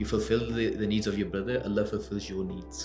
you fulfill the needs of your brother, Allah fulfills your needs।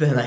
Then I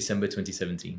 December 2017।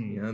you know,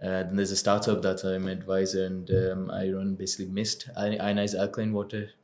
Then there's a startup that I'm an advisor and I run basically MIST, ionized alkaline water,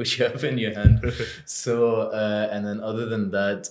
which you have in your hand। So and then other than that,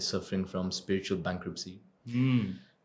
is suffering from spiritual bankruptcy।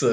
so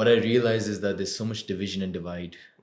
what I realized is that there's so much division and divide।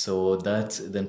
So that then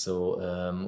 So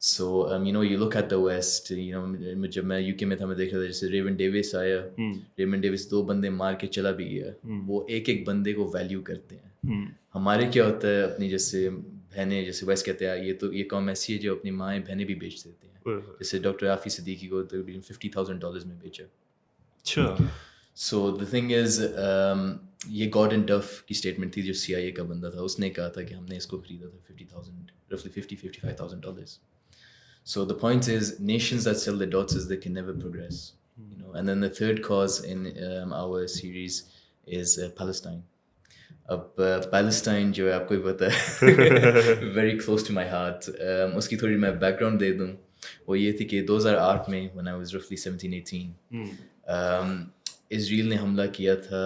So you look at the West, جب میں UK میں تھا میں دیکھ رہا تھا جیسے ریون Davis آیا. ریون ڈیوس 2 بندے مار کے چلا بھی گیا. وہ ایک ایک بندے کو ویلیو کرتے ہیں. ہمارے کیا ہوتا ہے اپنی جیسے بہنیں, جیسے ویسٹ کہتے ہیں یہ قوم ایسی ہے جو اپنی مائیں بہنیں بھی بیچ دیتے ہیں. جیسے ڈاکٹر عافی صدیقی کو تقریباً $50,000 میں بیچا. اچھا. سو دا تھنگ از یہ گارڈن ڈف کی اسٹیٹمنٹ تھی جو CIA کا بندہ تھا. اس نے کہا تھا کہ ہم نے اس کو خریدا تھا $55,000. So the point is, nations that sell their daughters, they can never progress. And then the third cause in our series is Palestine. Palestine جو ہے آپ کو بھی پتہ ہے very close to my heart. اس کی تھوڑی میں بیک گراؤنڈ دے دوں. وہ یہ تھی کہ 2008 میں when I was roughly 17-18 اسرائیل نے حملہ کیا تھا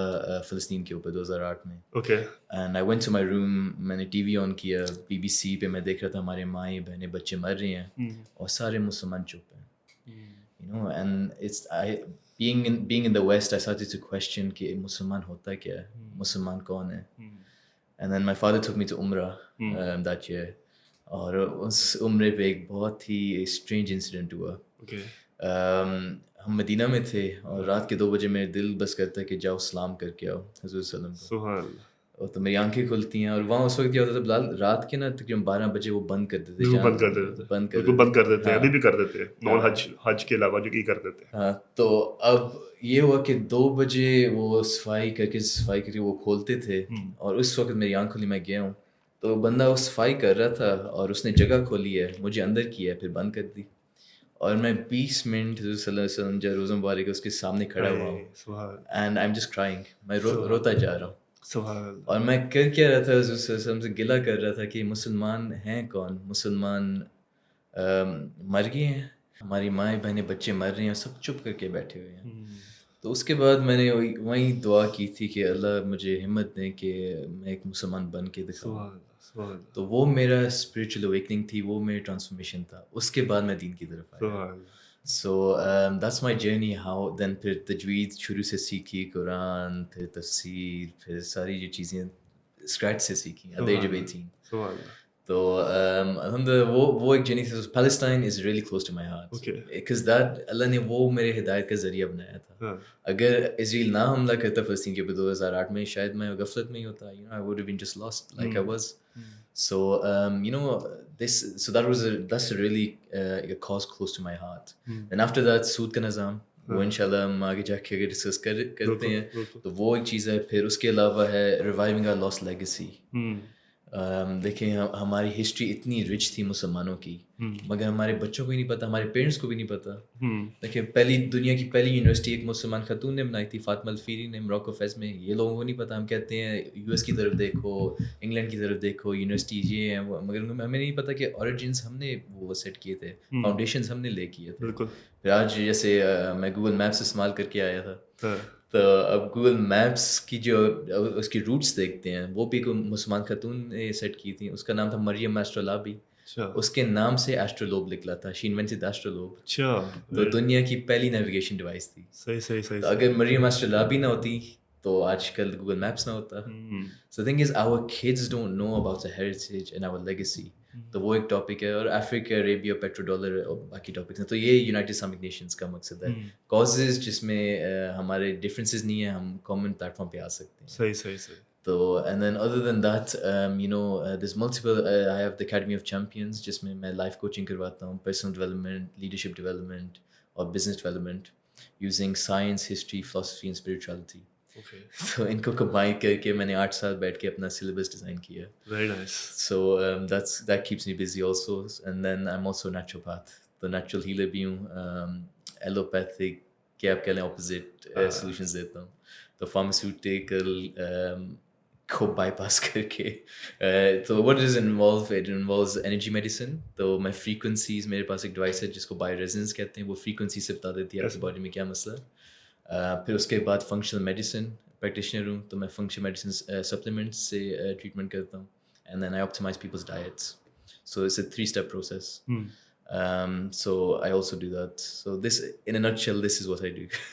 فلسطین کے اوپر 2008 میں. Okay. And I went to my room, میں نے ٹی وی آن کیا, BBC پہ میں دیکھ رہا تھا ہمارے مائیں بہنیں بچے مر رہے ہیں اور سارے مسلمان چپ ہیں. And it's being in the West, I started to question کہ مسلمان ہوتا کیا ہے, مسلمان کون ہے. And then my father took me to Umrah that year. اور اس عمرے پہ ایک بہت ہی اسٹرینج انسیڈنٹ ہوا. ہم مدینہ میں تھے اور رات کے 2 بجے میرے دل بس کرتا ہے کہ جاؤ سلام کر کے آؤ حضور صلی اللہ علیہ وسلم کو. اور تو میری آنکھیں کھلتی ہیں. اور وہاں اس وقت کیا ہوتا تھا بلال, رات کے نا تقریباً 12 بجے وہ بند کر دیتے ہیں. ابھی بھی کر دیتے ہیں, نان حج کے علاوہ جو کی کر دیتے ہیں. ہاں, تو اب یہ ہوا کہ 2 بجے وہ صفائی کر کے وہ کھولتے تھے. اور اس وقت میری آنکھ کھلی, میں گیا ہوں تو بندہ وہ صفائی کر رہا تھا اور اس نے جگہ کھولی ہے, مجھے اندر کیا ہے, پھر بند کر دی. اور میں 20 منٹ صلی اللہ علیہ وسلم جو روزہ مبارک اس کے سامنے کھڑا ہوا ہوں. And I am just crying, میں روتا جا رہا ہوں. اور میں کر کیا رہا تھا, حضور صلی اللہ علیہ وسلم سے گلہ کر رہا تھا کہ مسلمان ہیں کون, مسلمان مر گئے ہیں, ہماری مائیں بہنیں بچے مر رہے ہیں, سب چپ کر کے بیٹھے ہوئے ہیں. تو اس کے بعد میں نے وہیں دعا کی تھی کہ اللہ مجھے ہمت دیں کہ میں ایک مسلمان بن کے دکھاؤں. تو وہ میرا اسپریچول اویکننگ تھی, وہ میرا ٹرانسفارمیشن تھا. اس کے بعد میں دین کی طرف آیا. So that's my journey. How then پھر تجوید شروع سے سیکھی, قرآن, پھر تفسیر, پھر ساری جو چیزیں اسکریچ سے سیکھی at the age of 18. تو الحمدللہ وہ ایک جرنی تھی. Palestine is really close to my heart because that اللہ نے وہ میرے ہدایت کا ذریعہ بنایا تھا. اگر اسرائیل نہ حملہ کرتا فلسطین کے اوپر 2008 میں, شاید میں غفلت میں ہی ہوتا. I would have been just lost like I was. So that's really a cause close to my heart. And after that سود کا نظام, وہ انشاءاللہ ہم آگے جا کے اگر ڈسکس کرتے ہیں تو وہ ایک چیز ہے. پھر اس کے علاوہ ہے ریوائونگ آور لاسٹ لیگیسی. دیکھیں ہماری ہسٹری اتنی رچ تھی مسلمانوں کی, مگر ہمارے بچوں کو بھی نہیں پتہ, ہمارے پیرنٹس کو بھی نہیں پتہ. دیکھیں دنیا کی پہلی یونیورسٹی ایک مسلمان خاتون نے بنائی تھی, فاطمہ الفیری نے, موروکو فیز میں. یہ لوگوں کو نہیں پتہ. ہم کہتے ہیں US کی طرف دیکھو, انگلینڈ کی طرف دیکھو, یونیورسٹی یہ ہیں, مگر ہمیں نہیں پتہ کہ اوریجنس ہم نے وہ سیٹ کیے تھے, فاؤنڈیشنز ہم نے لے کیے تھے. پھر آج جیسے میں گوگل میپس استعمال کر کے آیا تھا, تو اب گوگل میپس کی جو اس کی روٹس دیکھتے ہیں, وہ بھی کوئی مسلمان خاتون نے سیٹ کی تھی. اس کا نام تھا مریم ایسٹرولابی. اس کے نام سے ایسٹرولوب نکلا تھا. شی انوینٹڈ ایسٹرولوب. تو دنیا کی پہلی نیویگیشن ڈیوائس تھی. صحیح. اگر مریم ایسٹرولابی نہ ہوتی تو آج کل گوگل میپس نہ ہوتا. So thing is our kids don't know about the heritage and our legacy. تو وہ ایک ٹاپک ہے. اور افریقہ, عربیہ, پیٹرو ڈالر اور باقی ٹاپکس ہیں. تو یہ یونائٹڈ اسلامک نیشنز کا مقصد ہے. کازز جس میں ہمارے ڈفرینسز نہیں ہیں, ہم کامن پلیٹ فارم پہ آ سکتے ہیں. صحیح. تو and then other then that there's multiple I have the Academy of Champions جس میں میں لائف کوچنگ کرواتا ہوں, پرسنل ڈیولپمنٹ, لیڈرشپ ڈیولپمنٹ اور business development using science, history, philosophy and spirituality. تو ان کو کمبائن کر کے میں نے 8 سال بیٹھ کے اپنا سلیبس ڈیزائن کیا. Very nice. So that keeps me busy also. And then I'm also a naturopath. تو نیچرل ہیلر بھی ہوں. ایلوپیتھک کے آپ کہہ لیں اپوزٹ سولوشنز دیتا ہوں. تو فارماسیوٹیکل کو بائی پاس کر کے تو what does it involve? It involves energy medicine. تو میں فریکوینسیز, میرے پاس ایک ڈیوائس ہے جس کو بائی ریزنس کہتے ہیں, وہ فریکوینسی سے بتا دیتی ہے آپ کی باڈی میں کیا مسئلہ ہے. پھر اس کے بعد فنکشنل میڈیسن پریکٹیشنر ہوں, تو میں فنکشنل میڈیسن سپلیمنٹس سے ٹریٹمنٹ کرتا ہوں. And then I optimize people's diets. So it's a 3-step process. So I also do that. So this, in a nutshell, this is what I do.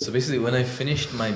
So basically, when I finished my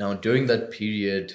now during that period,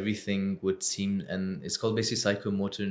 Everything would seem, and it's called basically psychomotor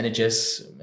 NHS,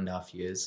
1.5 years.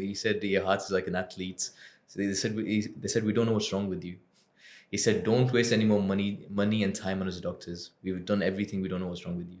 he said your heart is like an athlete's. So they said we don't know what's wrong with you. He said don't waste any more money and time on us doctors. We've done everything, we don't know what's wrong with you.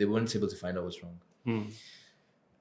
they weren't able to find out what's wrong.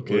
Okay.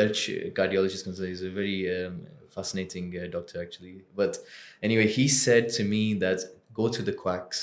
Dutch cardiologist consultant is a very fascinating doctor actually. But anyway, he said to me that go to the quacks.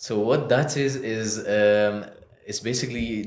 So what that is it's basically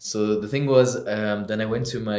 So the thing was, then I went to my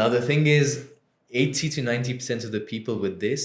Now the thing is 80 to 90% of the people with this,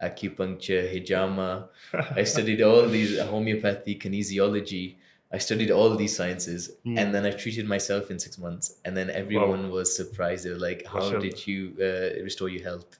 acupuncture, hijama. I studied all these homeopathy, kinesiology. I studied all these sciences, and then I treated myself in 6 months. And then everyone was surprised. They were like, "How did you restore your health?"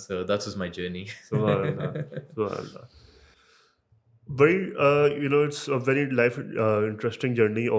So that was my journey. Subhanallah. Very, it's a very life interesting journey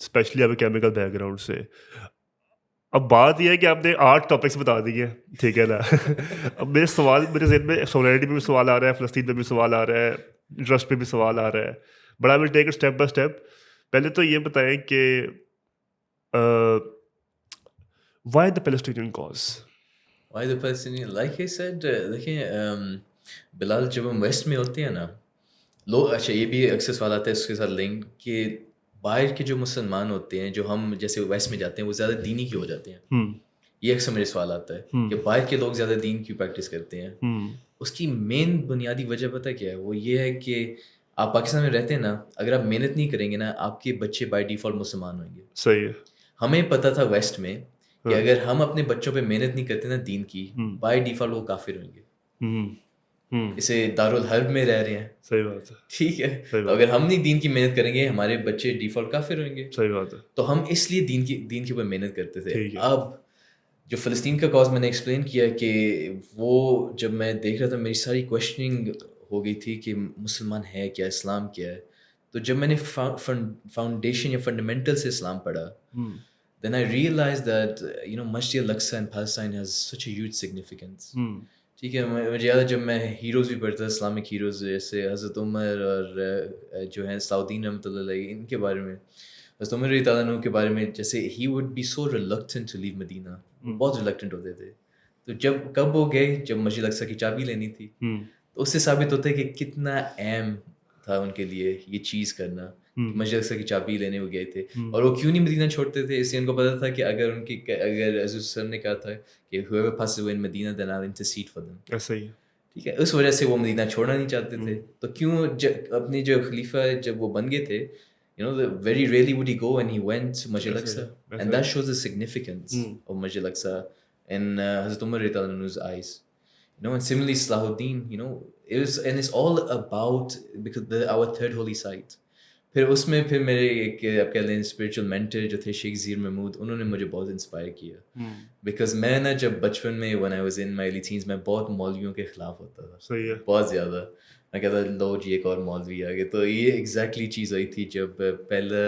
especially آپ chemical background سے. اب بات یہ ہے کہ آپ نے 8 topics بتا دیے, ٹھیک ہے نا. اب میرے ذہن میں سوورینٹی پہ بھی سوال آ رہا ہے, فلسطین پہ بھی سوال آ رہا ہے, انٹرسٹ پہ بھی سوال آ رہا ہے, but I will take it step by step. پہلے تو یہ بتائیں کہ why the Palestinian cause. Why the Palestinian? Like I said, دیکھیں بلال, جب ہم ویسٹ میں ہوتے ہیں نا, لوگ اچھا یہ بھی اکثر سوال آتا ہے اس کے ساتھ لنک کہ باہر کے جو مسلمان ہوتے ہیں جو ہم جیسے ویسٹ میں جاتے ہیں وہ زیادہ دینی کیوں ہو جاتے ہیں. یہ اکثر میرے سوال آتا ہے کہ باہر کے لوگ زیادہ دین کیوں پریکٹس کرتے ہیں. اس کی مین بنیادی وجہ پتہ کیا ہے؟ وہ یہ ہے کہ آپ پاکستان میں رہتے ہیں نا, اگر آپ محنت نہیں کریں گے نا, آپ کے بچے بائی ڈیفالٹ مسلمان ہوئیں گے. صحیح ہے. ہمیں پتہ تھا ویسٹ میں کہ اگر ہم اپنے بچوں پہ محنت نہیں کرتے نا دین کی, بائی ڈیفالٹ وہ کافر ہوئیں گے. اسے دارالحرب میں رہ رہے ہیں, صحیح بات ہے, ٹھیک ہے. تو اگر ہم نہیں دین کی محنت کریں گے, ہمارے بچے ڈیفالٹ کافر ہوئیں گے. صحیح بات ہے. تو ہم اس لیے دین کے اوپر محنت کرتے تھے. اب جو فلسطین کا کاز میں نے ایکسپلین کیا کہ وہ جب میں دیکھ رہا تھا میری ساری کویشچننگ ہو گئی تھی کہ مسلمان ہے کیا, اسلام کیا ہے. تو جب میں نے فاؤنڈیشن یا فنڈامنٹل سے اسلام پڑھا, then I realized that Masjid al-Aqsa in Palestine has such a huge significance. ٹھیک ہے. مجھے یاد ہے جب میں ہیروز بھی پڑھتا, اسلامک ہیروز جیسے حضرت عمر اور جو ہیں صلاح رحمۃ اللہ علیہ, ان کے بارے میں, حضرت عمر رضی اللہ عنہ کے بارے میں, جیسے he would be so reluctant to leave مدینہ, بہت ریلکٹنٹ ہوتے تھے. تو جب کب وہ گئے, جب مسجد اقصیٰ کی چابی لینی تھی, تو اس سے ثابت ہوتا ہے کہ کتنا اہم تھا ان کے لیے یہ چیز کرنا, مسجد اقصیٰ کی چابی لینے وہ گئے تھے. اور وہ کیوں نہیں مدینہ چھوڑتے تھے؟ اس لیے ان کو پتا تھا کہ اگر حضور صلی اللہ نے کہا تھا کہ whoever passes away in Medina then I'll intercede for them. ایسا ہی ہے. ٹھیک ہے, اس وجہ سے وہ مدینہ چھوڑنا نہیں چاہتے تھے. تو کیوں اپنی جو خلیفہ جب وہ بن گئے تھے, very rarely would he go and he went to Masjid al-Aqsa, and that shows the significance of Masjid al-Aqsa in Hazrat Umar رضی اللہ عنہ's eyes. And similarly Salahuddin, it's all about because our third holy site. پھر اس میں پھر میرے ایک آپ کہہ لیں spiritual mentor جو تھے شیخ ذیر محمود, انہوں نے مجھے بہت انسپائر کیا. بیکاز میں نا جب بچپن میں when I was in my early teens میں بہت مولویوں کے خلاف ہوتا تھا. صحیح ہے. بہت زیادہ. میں کہتا لو جی ایک اور مولوی آ گئے. تو یہ ایگزیکٹلی چیز آئی تھی جب پہلا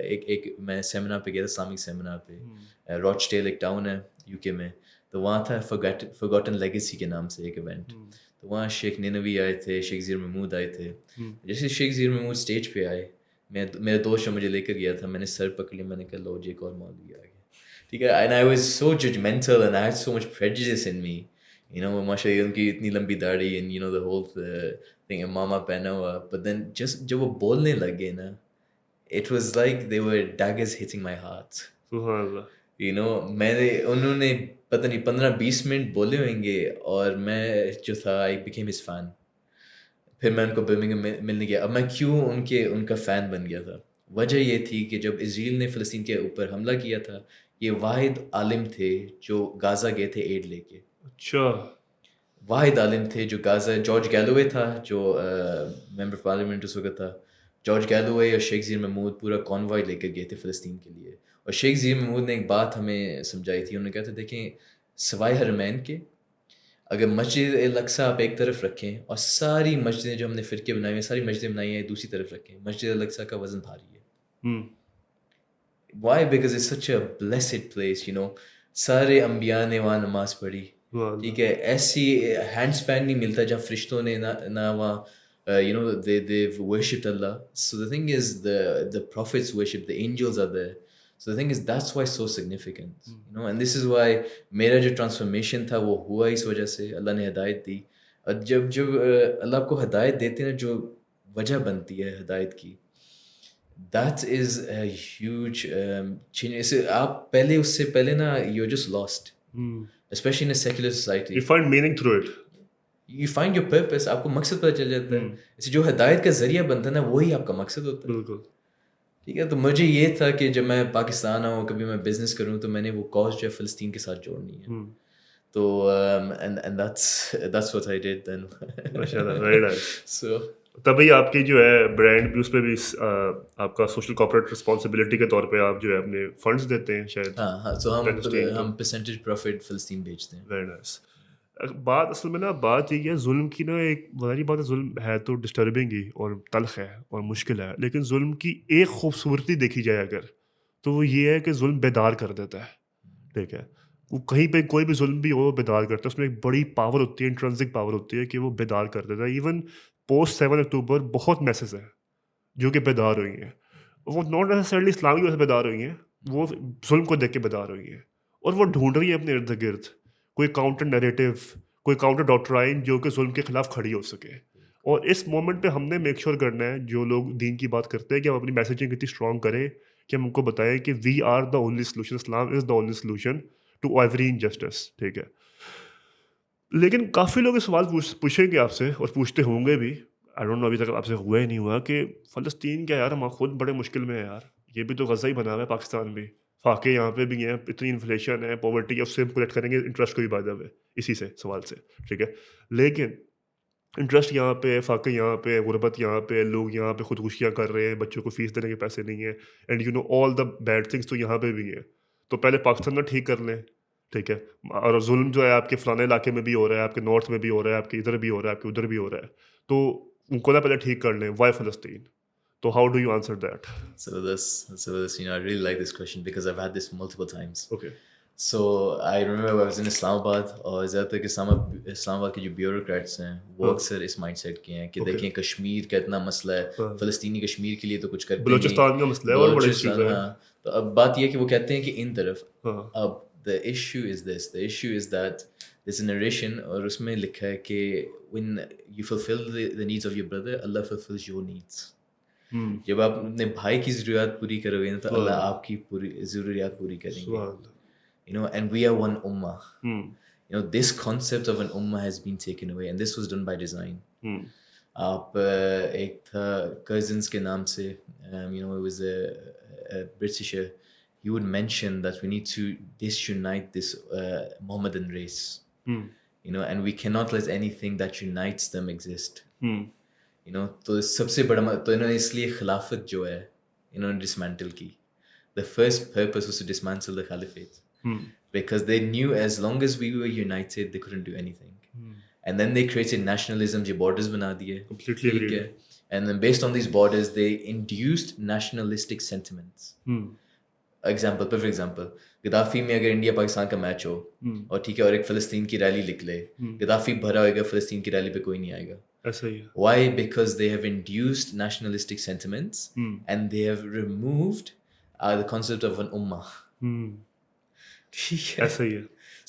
ایک میں سیمینار پہ گیا تھا, اسلامک سیمینار پہ, راچڈیل ایک ٹاؤن ہے یو کے میں. تو وہاں تھا فرگاٹن لیگیسی کے نام سے ایک ایونٹ. تو وہاں شیخ نینوی آئے تھے, شیخ ذیر محمود آئے تھے. جیسے شیخ ذیر محمود اسٹیج پہ آئے, میرا دوست مجھے لے کر گیا تھا, میں نے سر پکڑ لیا, میں نے کہا لو جی ایک اور مولوی آ گیا. ٹھیک ہے. And I was so judgmental and I had so much prejudice in me. ماشاء اللہ ان کی اتنی لمبی داڑھی اینڈ the whole thing, امامہ پہنا ہوا. بٹ دین جسٹ جب وہ بولنے لگ گئے نا, it was like they were daggers hitting my heart. سبحان اللہ. میں نے انہوں نے پتہ نہیں 15-20 منٹ بولے ہوئیں گے, اور میں جو تھا I became his fan. پھر میں ان کو برمنگھم میں ملنے گیا. اب میں کیوں ان کا فین بن گیا تھا؟ وجہ یہ تھی کہ جب اسرائیل نے فلسطین کے اوپر حملہ کیا تھا, یہ واحد عالم تھے جو غازہ گئے تھے ایڈ لے کے. اچھا. واحد عالم تھے جو غازہ, جارج گیلوے تھا جو ممبر آف پارلیمنٹ اس وقت تھا. جارج گیلوے اور شیخ ذیر محمود پورا کانوائے لے کر گئے تھے فلسطین کے لیے. اور شیخ ذیر محمود نے ایک بات ہمیں سمجھائی تھی. انہوں نے کہا تھا دیکھیں, سوائے حرمین کے اگر مسجد الاقصیٰ آپ ایک طرف رکھیں اور ساری مسجدیں جو ہم نے فرقے بنائی ہیں, ساری مسجدیں بنائی ہیں دوسری طرف رکھیں, مسجد الاقصیٰ کا وزن بھاری ہے. Why? Because it's such a blessed place. سارے انبیاء نے وہاں نماز پڑھی. ٹھیک ہے. ایسی ہینڈ اسپین نہیں ملتا جہاں فرشتوں نے نہ وہاں they've worshipped Allah. So the thing is the prophets worship, the angels are there. So the thing is that's why it's so significant. And this is why میرا جو ٹرانسفارمیشن تھا وہ ہوا اس وجہ سے. اللہ نے ہدایت دی, اور جب اللہ آپ کو ہدایت دیتے ہیں, جو وجہ بنتی ہے ہدایت کی, that is a huge change. آپ پہلے اس سے پہلے نا you're just lost, especially in a secular society. You find meaning through it. You find your purpose. آپ کو مقصد پتہ چل جاتا ہے. اسے جو ہدایت کا ذریعہ بنتا ہے نا, وہی آپ کا مقصد ہوتا ہے. بالکل. ٹھیک ہے. تو مجھے یہ تھا کہ جب میں پاکستان آؤں, کبھی میں بزنس کروں, تو میں نے وہ کاز جو ہے فلسطین کے ساتھ جوڑنی ہے. تو and that's what I did then. ماشاءاللہ, very nice. So تبھی آپ کی جو ہے برانڈ بھی, اس پہ بھی آپ کا سوشل کارپوریٹ رسپانسبلٹی کے طور پہ آپ جو ہے اپنے فنڈس دیتے ہیں شاید. ہاں. تو ہم پرسنٹیج پروفٹ فلسطین بیچتے ہیں. Very nice. بات اصل میں نا بات یہ ہے ظلم کی نا, ایک ظاہری بات ہے, ظلم ہے تو ڈسٹربنگ ہی اور تلخ ہے اور مشکل ہے, لیکن ظلم کی ایک خوبصورتی دیکھی جائے اگر, تو وہ یہ ہے کہ ظلم بیدار کر دیتا ہے, ٹھیک ہے. وہ کہیں پہ کوئی بھی ظلم بھی ہو وہ بیدار کرتا ہے, اس میں ایک بڑی پاور ہوتی ہے, انٹرنسک پاور ہوتی ہے کہ وہ بیدار کر دیتا ہے. ایون پوسٹ 7 اکتوبر بہت میسز ہیں جو کہ بیدار ہوئی ہیں, وہ ناٹ نیسسرلی اسلام کی وجہ سے بیدار ہوئی ہیں, وہ ظلم کو دیکھ کے بیدار ہوئی ہیں, اور وہ ڈھونڈ رہی ہیں اپنے ارد گرد کوئی کاؤنٹر نیریٹو, کوئی کاؤنٹر ڈاکٹرائن جو کہ ظلم کے خلاف کھڑی ہو سکے. اور اس مومنٹ پہ ہم نے میک شیور کرنا ہے, جو لوگ دین کی بات کرتے ہیں, کہ ہم اپنی میسیجنگ اتنی اسٹرانگ کریں کہ ہم ان کو بتائیں کہ we are the only solution, Islam is the only solution to every injustice, ٹھیک ہے. لیکن کافی لوگ یہ سوال پوچھیں گے آپ سے, اور پوچھتے ہوں گے بھی, آئی ڈونٹ نو ابھی تک آپ سے ہوا ہی نہیں ہوا, کہ فلسطین کیا یار, ہم خود بڑے مشکل میں ہیں یار, یہ بھی تو غزہ ہی بنا ہوا ہے, پاکستان بھی, فاقے یہاں پہ بھی ہیں, اتنی انفلیشن ہے, پاورٹی ہے, اس سے ہم کلیکٹ کریں گے انٹرسٹ کو بھی بھائی ہے اسی سے سوال سے, ٹھیک ہے. لیکن انٹرسٹ یہاں پہ, فاقے یہاں پہ, غربت یہاں پہ, لوگ یہاں پہ خودکشیاں کر رہے ہیں, بچوں کو فیس دینے کے پیسے نہیں ہیں, and you know all the bad things تو یہاں پہ بھی ہیں. تو پہلے پاکستان میں ٹھیک کر لیں, ٹھیک ہے. اور ظلم جو ہے آپ کے فلانے علاقے میں بھی ہو رہا ہے, آپ کے نارتھ میں بھی ہو رہا ہے, آپ کے ادھر بھی ہو رہا ہے, آپ کے ادھر بھی ہو رہا ہے, تو ان کو نہ پہلے ٹھیک کر لیں. وائی فلسطین؟ تو how do you answer that? I really like this question because I've had this multiple times. Okay. So I remember I was in Islamabad, اور زیادہ تر کہ اسلام آباد کے جو بیوروکریٹس ہیں وہ اکثر اس مائنڈ سیٹ کے ہیں کہ دیکھیں کشمیر کا اتنا مسئلہ ہے, فلسطینی کشمیر کے لیے تو کچھ کرتے نہیں, بلوچستان کا مسئلہ ہے اور بڑے ایشوز ہیں. ہاں, تو اب بات یہ ہے کہ وہ کہتے ہیں کہ ان طرف, اب the issue is that there's a narration, اور اس میں لکھا ہے کہ when you fulfill the needs of your brother, Allah fulfills your needs. جب آپ اپنے بھائی کی ضروریات پوری کرو گے تو اللہ آپ کی پوری ضروریات پوری کریں گے. You know, and we are one ummah. You know, this concept of an ummah has been taken away, and this was done by design. آپ ایک تھا cousins کے نام سے, you know, it was a Britisher. He would mention that we need to disunite this Mohammedan race. You know, and we cannot let anything that unites them exist. You know, تو سب سے بڑا تو انہوں نے اس لیے خلافت جو ہے انہوں نے dismantle کی. The first purpose was to dismantle the caliphate. Because they knew as long as we were united, they couldn't do anything. And then they created nationalism, جو borders بنا دیے. Completely agreed. And then based on these borders, they induced nationalistic sentiments. Perfect example, غدافی میں اگر India Pakistan کا match ہو اور ٹھیک ہے اور ایک فلسطین کی ریلی نکلے, غدافی بھرا ہوئے گا, فلسطین کی ریلی پہ کوئی نہیں آئے گا. ایسا ہی ہے. Why? Because they have induced nationalistic sentiments and they have removed the concept of an ummah. ایسا ہی ہے.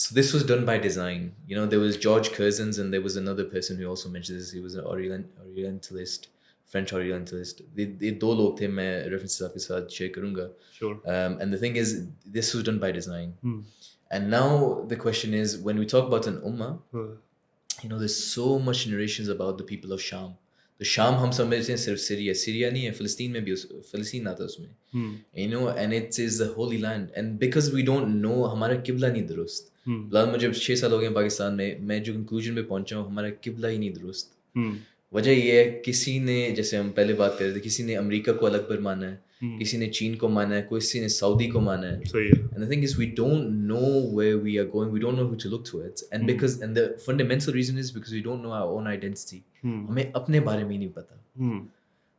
So this was done by design. You know, there was George Curzons and there was another person who also mentioned this. He was an Orientalist, French Orientalist. یہ دو لوگ تھے, میں references آپ کے ساتھ share کروں گا. Sure. And the thing is, this was done by design. And now the question is, when we talk about an ummah, you know, there's so much narrations about the people of Sham. تو شام ہم سمجھتے ہیں صرف Syria نہیں ہے, فلسطین میں بھی فلسطین آتا ہے اس میں. You know, and it is the holy land. And because we don't know, ہمارا قبلہ نہیں درست. مجھے 6 سال ہو گئے پاکستان میں جو کنکلوژن پہ پہنچا ہوں, ہمارا قبلہ ہی نہیں درست. وجہ یہ ہے کسی نے, جیسے ہم پہلے بات کر رہے تھے, کسی نے امریکہ کو اکبر مانا ہے, کسی نے چین کو مانا ہے, کسی نے سعودی کو مانا ہے. And the thing is, we don't know where we are going, we don't know who to look towards. And the fundamental reason is because we don't know our own identity. ہمیں اپنے بارے میں ہی نہیں پتا.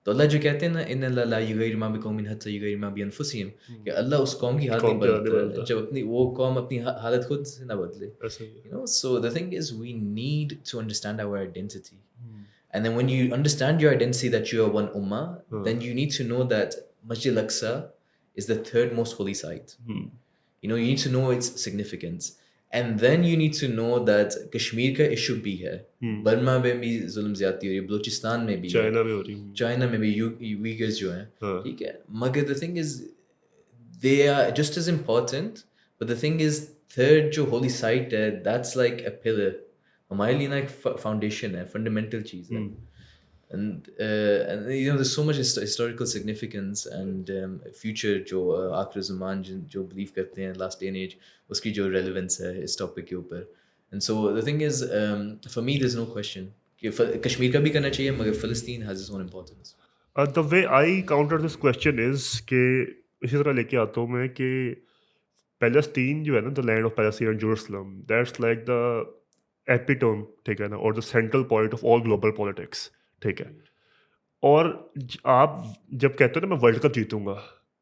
تو اللہ جو کہتے ہیں نا, ان اللہ لا یغیر ما بقوم حتی یغیر ما بانفسہم, کہ اللہ اس قوم کی حالت نہیں بدلتا جب وہ قوم اپنی حالت خود سے نہ بدلے. You know, so the thing is, we need to understand our identity. And then when you understand your identity that you are one ummah, then you need to know that Masjid al-Aqsa is the third most holy site. You know, you need to know its significance. And then you need to know that Kashmir کا issue بھی ہے, Burma میں بھی ظلم زیادتی ہو رہی ہے, بلوچستان میں بھی, چائنا میں ہو رہی ہے, چائنا میں بھی ویگرز جو ہیں, ٹھیک ہے. مگر the thing is, they are just as important, but the thing is, third جو holy site ہے, that's like a pillar. ہمارے لیے نا ایک فاؤنڈیشن ہے, فنڈامنٹل چیز ہے. And you know, there's so much historical significance and future جو آخر زمان جو believe کرتے ہیں last day and age, اس کی جو relevance ہے اس topic کے اوپر. And so the thing is, for me there's no question کہ کشمیر کا بھی کرنا چاہیے, مگر فلسطین has its own importance. The way I counter this question is کہ اسی طرح لے کے آتا ہوں میں کہ پیلسطین جو ہے نا, the land of Palestine and Jerusalem, that's like the epitome, ٹھیک ہے نا, اور the central point of all global politics, ٹھیک ہے. اور آپ جب کہتے ہو نا میں ورلڈ کپ جیتوں گا,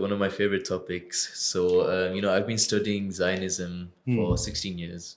one of my favorite topics so you know I've been studying Zionism for 16 years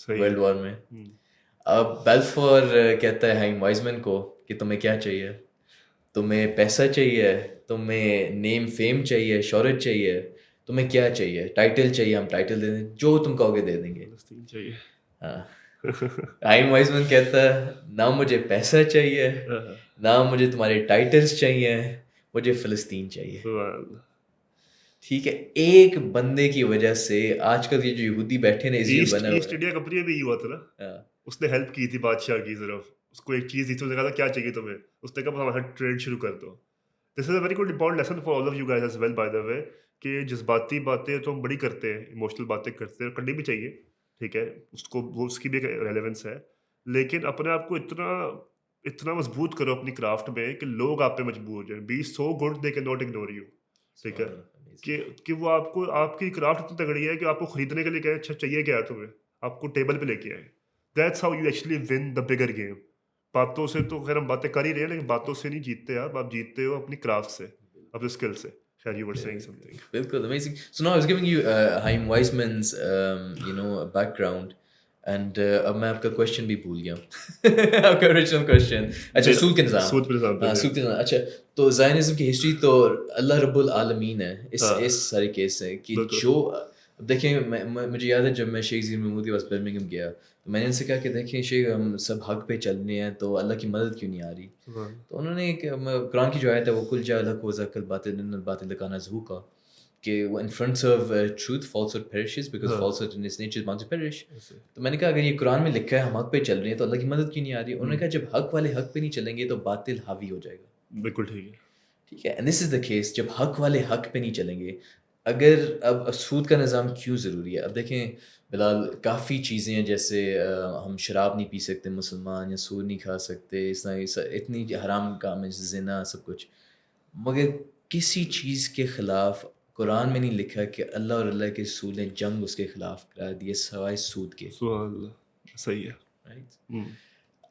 صحیح ورلڈ ہے. وار میں. اب بیلفور کہتا ہے ہائم وائزمن کو کہ تمہیں کیا چاہیے, تمہیں پیسہ چاہیے, تمہیں نیم فیم چاہیے, شہرت چاہیے, تمہیں کیا چاہیے, ٹائٹل چاہیے, ہم ٹائٹل دے دیں, جو تم کہو گے دے دیں گے. فلسطین چاہیے. ہاں, ہائم وائزمن کہتا ہے نہ مجھے پیسہ چاہیے, نہ مجھے تمہارے ٹائٹلز چاہیے, مجھے فلسطین چاہیے. سبحان اللہ. ٹھیک ہے, ایک بندے کی وجہ سے آج کل یہ جو یہودی بیٹھے نا اسرائیل بنا ہوا ایسٹ انڈیا کمپنی میں یہ ہوا تھا نا, ہے. اس نے ہیلپ کی تھی بادشاہ کی طرف, اس کو ایک چیز دی تھی, اس نے کہا تھا کیا چاہیے تمہیں, اس نے کہا ہمارا ٹریڈ شروع کر دو. This is a very good important lesson for all of you guys as well by the way, کہ جذباتی باتیں تو ہم بڑی کرتے ہیں, ایموشنل باتیں کرتے ہیں, کرنی بھی چاہیے, ٹھیک ہے, اس کو وہ اس کی بھی ایک ریلیونس ہے, لیکن اپنے آپ کو اتنا مضبوط کرو اپنی کرافٹ میں کہ لوگ آپ پہ مجبور ہو جائیں. Be so good they can not ignore you, ٹھیک ہے, کہ وہ آپ کو, آپ کی کرافٹ اتنی تگڑی ہے کہ آپ کو خریدنے کے لیے کہ اچھا چاہیے کیا ہے تمہیں, آپ کو ٹیبل پہ لے کے آئے. That's how you actually one the bigger game. باتوں سے تو خیر ہم باتیں کر ہی رہے ہیں, لیکن باتوں سے نہیں جیتتے آپ جیتتے ہو اپنی کرافٹ سے, اپنے اسکل سے. خیر you were seeing something. بالکل amazing. So now I was giving you Haim Weizmann's background and اب میں آپ کا کوشچن بھی بھول گیا ہوں, آپ کا اوریجنل کوشچن. اچھا, سود کے نظام. سود پہ نظام پہ. سود کے نظام. اچھا, تو زائنزم کی ہسٹری تو اللہ رب العالمین ہے اس سارے کیس سے, کہ جو اب دیکھیں مجھے یاد ہے جب میں شیخ ذی محمود کے پاس برمنگھم گیا تو میں نے ان سے کہا کہ دیکھیں شیخ ہم سب حق پہ چل رہے ہیں تو اللہ کی مدد کیوں نہیں آ رہی. تو انہوں نے ایک قرآن کی جو آیت ہے وہ کل جاء الحق وزهق الباطل ان الباطل کان زہوقا, کہ in front of truth falsehood perishes because falsehood in its nature is bound to perish. تو میں نے کہا اگر یہ قرآن میں لکھا ہے ہم حق پہ چل رہے ہیں تو اللہ کی مدد کیوں نہیں آ رہی. انہوں نے کہا جب حق والے حق پہ نہیں چلیں گے تو باطل حاوی ہو جائے گا. بالکل ٹھیک ہے, ٹھیک ہے, and this is the case, جب حق والے حق پہ نہیں چلیں گے. اگر اب سود کا نظام کیوں ضروری ہے, اب دیکھیں بلال کافی چیزیں ہیں, جیسے ہم شراب نہیں پی سکتے مسلمان, یا سود نہیں کھا سکتے, اس طرح اتنی حرام کام ہے, زنا, سب کچھ, مگر کسی چیز کے خلاف قرآن میں نہیں لکھا کہ اللہ اور اللہ کے رسول نے جنگ اس کے خلاف کرا دی سوائے سود کے. سبحان اللہ, صحیح ہے. Right?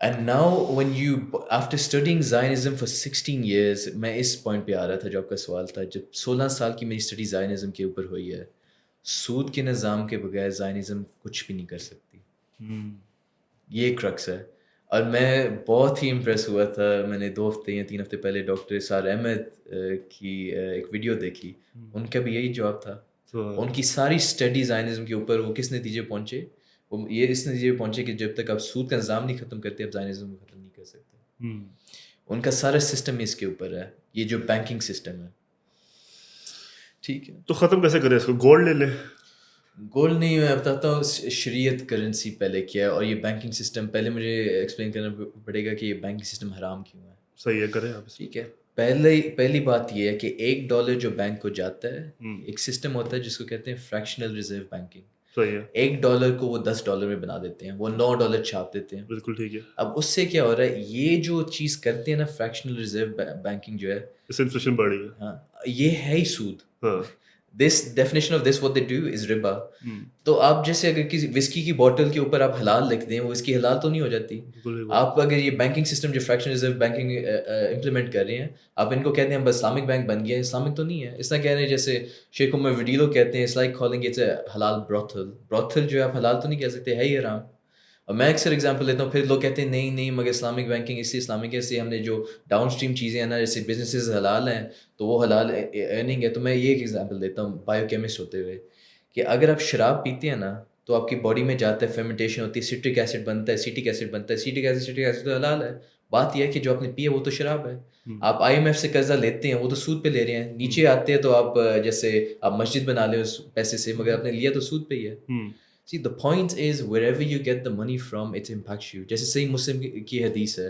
And now when you after studying Zionism for 16 years, میں اس پوائنٹ پہ آ رہا تھا جو آپ کا سوال تھا, جب 16 سال کی میری اسٹڈی زائنزم کے اوپر ہوئی ہے, سود کے نظام کے بغیر زائنزم کچھ بھی نہیں کر سکتی. یہ کرکس ہے. اور میں بہت ہی امپریس ہوا تھا, میں نے 2 ہفتے یا 3 ہفتے پہلے ڈاکٹر سار احمد کی ایک ویڈیو دیکھی, ان کا بھی یہی جواب تھا. ان کی ساری اسٹڈی زائنزم کے اوپر وہ کس نتیجے پہنچے, وہ یہ اس نتیجے پہنچے کہ جب تک آپ سود کا نظام نہیں ختم کرتے آپ زائنزم کو ختم نہیں کر سکتے. ان کا سارا سسٹم اس کے اوپر ہے, یہ جو بینکنگ سسٹم ہے. ٹھیک ہے, تو ختم کیسے کریں اس کو, گولڈ لے لیں. گولڈ نہیں, میں بتاتا ہوں شریعت کرنسی پہلے کیا ہے, اور یہ بینکنگ سسٹم پہلے مجھے ایکسپلین کرنا پڑے گا کہ یہ بینکنگ سسٹم حرام کیوں ہے. صحیح ہے, کریں آپ. ٹھیک ہے, پہلی بات یہ ہے کہ $1 جو بینک کو جاتا ہے, ایک سسٹم ہوتا ہے جس کو کہتے ہیں فریکشنل ریزرو بینکنگ. صحیح ہے, $1 کو وہ $10 میں بنا دیتے ہیں, وہ $9 چھاپ دیتے ہیں. بالکل ٹھیک ہے. اب اس سے کیا ہو رہا ہے, یہ جو چیز کرتے ہیں نا فریکشنل ریزرو بینکنگ جو ہے, اس سے انفلیشن بڑھ رہی ہے. ہاں, یہ ہے ہی سود. ہاں, this definition of this what they do is ربا. تو آپ جیسے اگر کسی وسکی کی بوٹل کے اوپر آپ حلال لکھ دیں, وہ وسکی حلال تو نہیں ہو جاتی. آپ اگر یہ بینکنگ سسٹم جو فریکشنل ریزرو بینکنگ امپلیمنٹ کر رہے ہیں, آپ ان کو کہتے ہیں بس اسلامک بینک بن گیا, اسلامک تو نہیں ہے. اس طرح کہہ رہے ہیں جیسے شیخ عمر وڈیلو کہتے ہیں, it's like calling it a حلال brothel جو ہے آپ حلال تو نہیں کہہ سکتے, ہے ہی حرام. اور میں اکثر ایگزامپل لیتا ہوں, پھر لوگ کہتے ہیں نہیں مگر اسلامک بینکنگ اس لیے اسلامک ہے, اس لیے ہم نے جو ڈاؤن اسٹریم چیزیں ہیں نا, جیسے بزنسز حلال ہیں تو وہ حلال ارننگ ہے. تو میں یہ ایک ایگزامپل دیتا ہوں بایو کیمسٹ ہوتے ہوئے, کہ اگر آپ شراب پیتے ہیں نا تو آپ کی باڈی میں جاتا ہے, فرمنٹیشن ہوتی ہے, سٹرک ایسڈ بنتا ہے, سیٹک ایسڈ بنتا ہے. سٹرک ایسڈ تو حلال ہے. بات یہ ہے کہ جو آپ نے پیا وہ تو شراب ہے. آپ IMF سے قرضہ لیتے ہیں, وہ تو سود پہ لے رہے ہیں. نیچے آتے ہیں تو آپ جیسے آپ مسجد بنا لیں اس پیسے سے, مگر آپ نے لیا تو سود پہ ہی ہے. See, the point is wherever you get the money from, it impacts you. جیسے صحیح مسلم کی حدیث ہے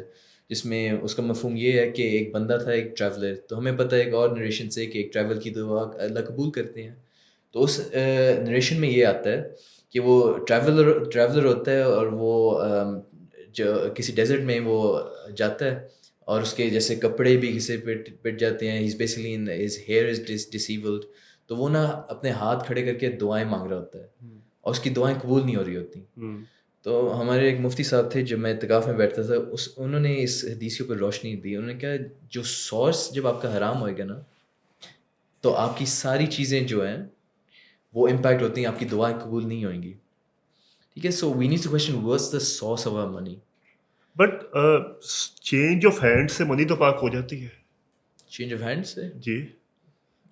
جس میں اس کا مفہوم یہ ہے کہ ایک بندہ تھا, ایک ٹریولر, تو ہمیں پتہ ہے ایک اور نریشن سے کہ ایک ٹریول کی دعا اللہ قبول کرتے ہیں. تو اس نریشن میں یہ آتا ہے کہ وہ ٹریولر ہوتا ہے, اور وہ جو کسی ڈیزرٹ میں وہ جاتا ہے, اور اس کے جیسے کپڑے بھی کسی پٹ جاتے ہیں, his basically his hair is disabled. تو وہ نا اپنے ہاتھ کھڑے کر کے دعائیں مانگ رہا ہوتا ہے, اور اس کی دعائیں قبول نہیں ہو رہی ہوتی. تو ہمارے ایک مفتی صاحب تھے جب میں اعتکاف میں بیٹھتا تھا, انہوں نے اس حدیث کے اوپر روشنی دی. انہوں نے کہا جو سورس جب آپ کا حرام ہوئے گا نا تو آپ کی ساری چیزیں جو ہیں وہ امپیکٹ ہوتی ہیں, آپ کی دعائیں قبول نہیں ہوئیں گی. ٹھیک ہے. So we need to question what's the source of our money. But change of hand سے منی تو پاک ہو جاتی ہے. Change of hands سے جی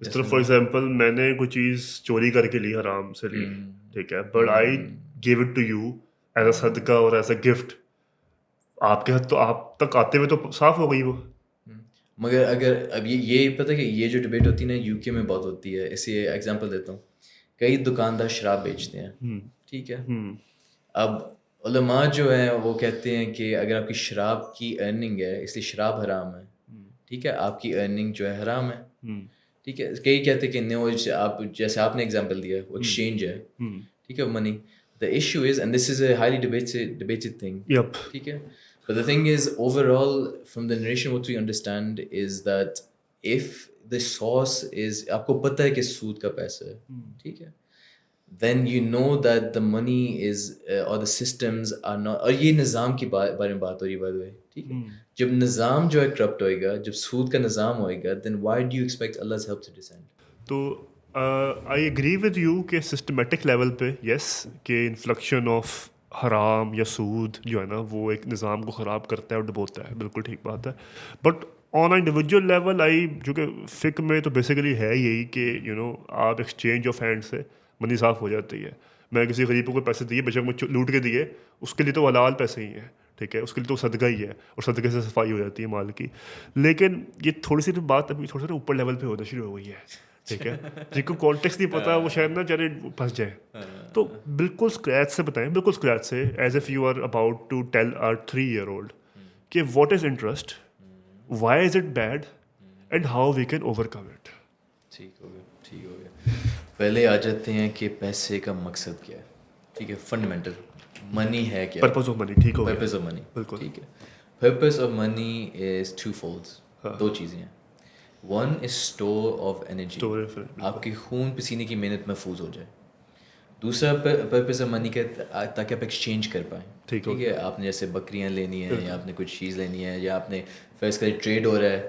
اس طرح فار ایگزامپل میں نے کوئی چیز چوری کر کے لی, حرام سے لی, ٹھیک ہے, but I give it to you as a صدقہ اور ایز اے گفٹ, آپ کے ہاتھ تو آپ تک آتے ہوئے تو صاف ہو گئی وہ. مگر اگر اب یہ پتہ کہ یہ جو ڈبیٹ ہوتی ہے نا یو کے میں بہت ہوتی ہے. اسی ایگزامپل دیتا ہوں, کئی دکاندار شراب بیچتے ہیں, ٹھیک ہے. اب علماء جو ہیں وہ کہتے ہیں کہ اگر آپ کی شراب کی ارننگ ہے اس لیے شراب حرام ہے, ٹھیک ہے, آپ کی ارننگ جو ہے حرام ہے, ٹھیک ہے. کئی کہتے ہیں کہ نو, آپ جیسے آپ نے ایگزامپل دیا وہ ایکسچینج ہے, ٹھیک ہے, money. The issue is, and this is a highly debated thing, ٹھیک ہے. But the thing is, overall, from the narration, what we understand is that if the source is, آپ کو پتہ ہے کہ سود کا پیسہ ہے, ٹھیک ہے, then you know that the money is or the systems are not, اور یہ نظام کی بارے میں بات ہو رہی ہے by the way, ٹھیک ہے. جب نظام جو ہے کرپٹ ہوئے گا, جب سود کا نظام ہوئے گا, then why do you expect Allah's help to descend? تو آئی ایگری ود یو کہ سسٹمیٹک لیول پہ یس کہ انفلکشن آف حرام یا سود جو ہے نا وہ ایک نظام کو خراب کرتا ہے اور ڈبوتا ہے, بالکل ٹھیک بات ہے. بٹ آن انڈیویجول لیول جو کہ فقہ میں تو بیسیکلی ہے یہی کہ یو نو آپ ایکسچینج آف ہینڈ سے منی صاف ہو جاتی ہے. میں کسی غریب کو کوئی پیسے دیے, بے شک مجھے لوٹ کے دیے, اس کے لیے تو حلال پیسے ہی ہیں, ٹھیک ہے, اس کے لیے تو صدقہ ہی ہے اور صدقے سے صفائی ہو جاتی ہے مال کی. لیکن یہ تھوڑی سی بات ابھی تھوڑا سا اوپر لیول پہ ہونا شروع ہو گئی ہے, ٹھیک ہے, جن کو کانٹیکس نہیں پتا وہ شاید نا چلے پھنس جائیں. تو بالکل اسکریچ سے بتائیں, بالکل اسکریچ سے, as if you are about to tell our 3 year-old کہ what is interest, why is it bad, and how we can overcome it. ٹھیک ہو گیا, ٹھیک ہو گیا. پہلے آ جاتے ہیں کہ پیسے کا مقصد کیا ہے, ٹھیک ہے, فنڈامنٹل منی ہے کیا, پرپز آف منی, ٹھیک ہو گیا, پرپز آف منی, بالکل ٹھیک ہے. Purpose of money is two folds, دو چیزیں ہیں. One is store of energy, آپ کی خون پسینے کی محنت محفوظ ہو جائے. دوسرا پرپز آف منی کا تاکہ آپ ایکسچینج کر پائیں, ٹھیک ہے. آپ نے جیسے بکریاں لینی ہیں یا آپ نے کچھ چیز لینی ہے, یا آپ نے فرض کریں ٹریڈ ہو رہا ہے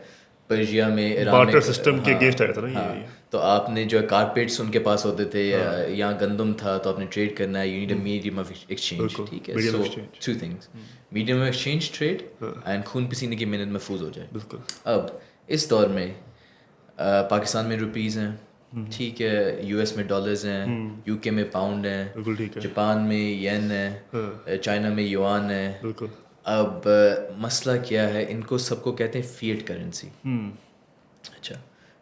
پرشیا میں, ایران میں, سسٹم کے اگینسٹ آیا تھا نا یہ, تو آپ نے جو ہے کارپیٹس ان کے پاس ہوتے تھے, یا گندم تھا, تو آپ نے ٹریڈ کرنا ہے, you need a medium of exchange, ٹھیک ہے. So 2 things, medium of exchange, trade, and خون پسینے کی محنت محفوظ ہو جائے. بالکل. اب اس دور میں پاکستان میں روپیز ہیں, ٹھیک ہے, یو ایس میں ڈالرز ہیں, یو کے میں پاؤنڈ ہیں, جاپان میں ین ہے, چائنا میں یوان ہے. اب مسئلہ کیا ہے, ان کو سب کو کہتے ہیں فیٹ کرنسی. اچھا,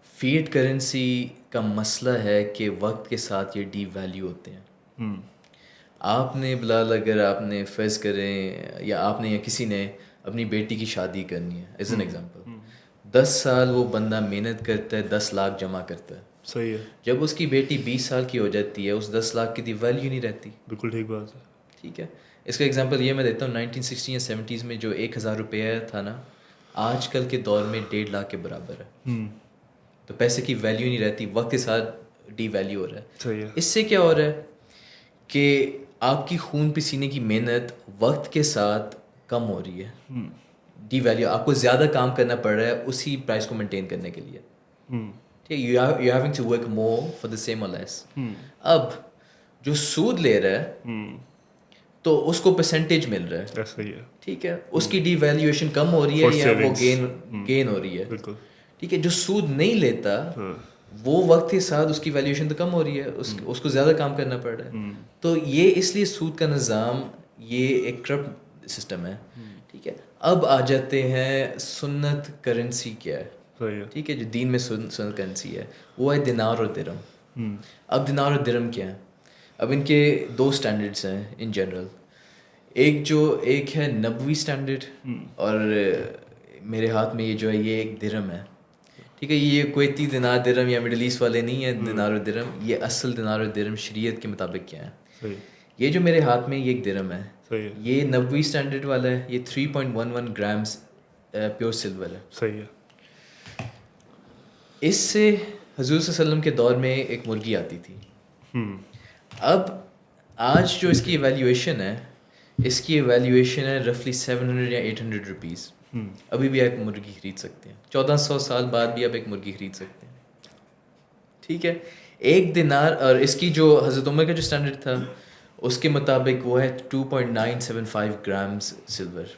فیٹ کرنسی کا مسئلہ ہے کہ وقت کے ساتھ یہ ڈی ویلیو ہوتے ہیں. آپ نے بلال, اگر آپ نے فرض کریں یا آپ نے یا کسی نے اپنی بیٹی کی شادی کرنی ہے, ایز این ایگزامپل, 10 سال وہ بندہ محنت کرتا ہے, 10 لاکھ جمع کرتا ہے, صحیح ہے. جب اس کی بیٹی 20 سال کی ہو جاتی ہے, اس 10 لاکھ کی ویلیو نہیں رہتی. بالکل ٹھیک بات ہے, ٹھیک ہے. اس کا ایگزامپل یہ میں دیتا ہوں, 1960 یا 70s میں جو 1000 روپیہ تھا نا, آج کل کے دور میں 1.5 لاکھ کے برابر ہے. تو پیسے کی ویلیو نہیں رہتی, وقت کے ساتھ ڈی ویلیو ہو رہا ہے. صحیح ہے. اس سے کیا ہو رہا ہے کہ آپ کی خون پسینے کی محنت وقت کے ساتھ کم ہو رہی ہے, ڈی ویلیو, آپ کو زیادہ کام کرنا پڑ رہا ہے اسی پرائز کو مینٹین کرنے کے لیے, ٹھیک ہے. You having to work more for the same or less. اب جو سود لے رہا ہے تو اس کو پرسنٹیج مل رہا ہے, صحیح ہے, ٹھیک ہے, اس کی ڈی ویلیویشن کم ہو رہی ہے یا وہ گین ہو رہی ہے, بالکل ٹھیک ہے. جو سود نہیں لیتا وہ وقت کے ساتھ اس کی ویلیویشن تو کم ہو رہی ہے, اس کو زیادہ کام کرنا پڑ رہا ہے. تو یہ اس لیے سود کا نظام یہ ایک کرپٹ سسٹم ہے, ٹھیک ہے. اب آ جاتے ہیں سنت کرنسی کیا ہے, ٹھیک ہے, جو دین میں سنت کرنسی ہے وہ ہے دینار اور درہم. اب دینار اور درہم کیا ہے, اب ان کے 2 اسٹینڈرڈس ہیں ان جنرل. ایک ہے نبوی اسٹینڈرڈ, اور میرے ہاتھ میں یہ جو ہے یہ ایک درہم ہے, ٹھیک ہے. یہ کویتی دینار درہم یا مڈل ایسٹ والے نہیں ہیں دینار اور درہم, یہ اصل دینار اور درہم شریعت کے مطابق کیا ہے. یہ جو میرے ہاتھ میں یہ ایک درہم ہے, یہ نبوی اسٹینڈرڈ والا ہے, یہ 3.11 گرامز پیور سلور ہے. صحیح ہے. اس سے حضور صلی اللہ علیہ وسلم کے دور میں ایک مرغی آتی تھی. اب آج جو اس کی ایویلیویشن ہے, اس کی ایویلیویشن ہے رفلی 700 یا 800 روپیز. ابھی بھی ایک مرغی خرید سکتے ہیں, 1400 سال بعد بھی آپ ایک مرغی خرید سکتے ہیں, ٹھیک ہے. 1 دینار, اور اس کی جو حضرت عمر کا جو اسٹینڈرڈ تھا اس کے مطابق وہ ہے 2.975 گرامز سلور.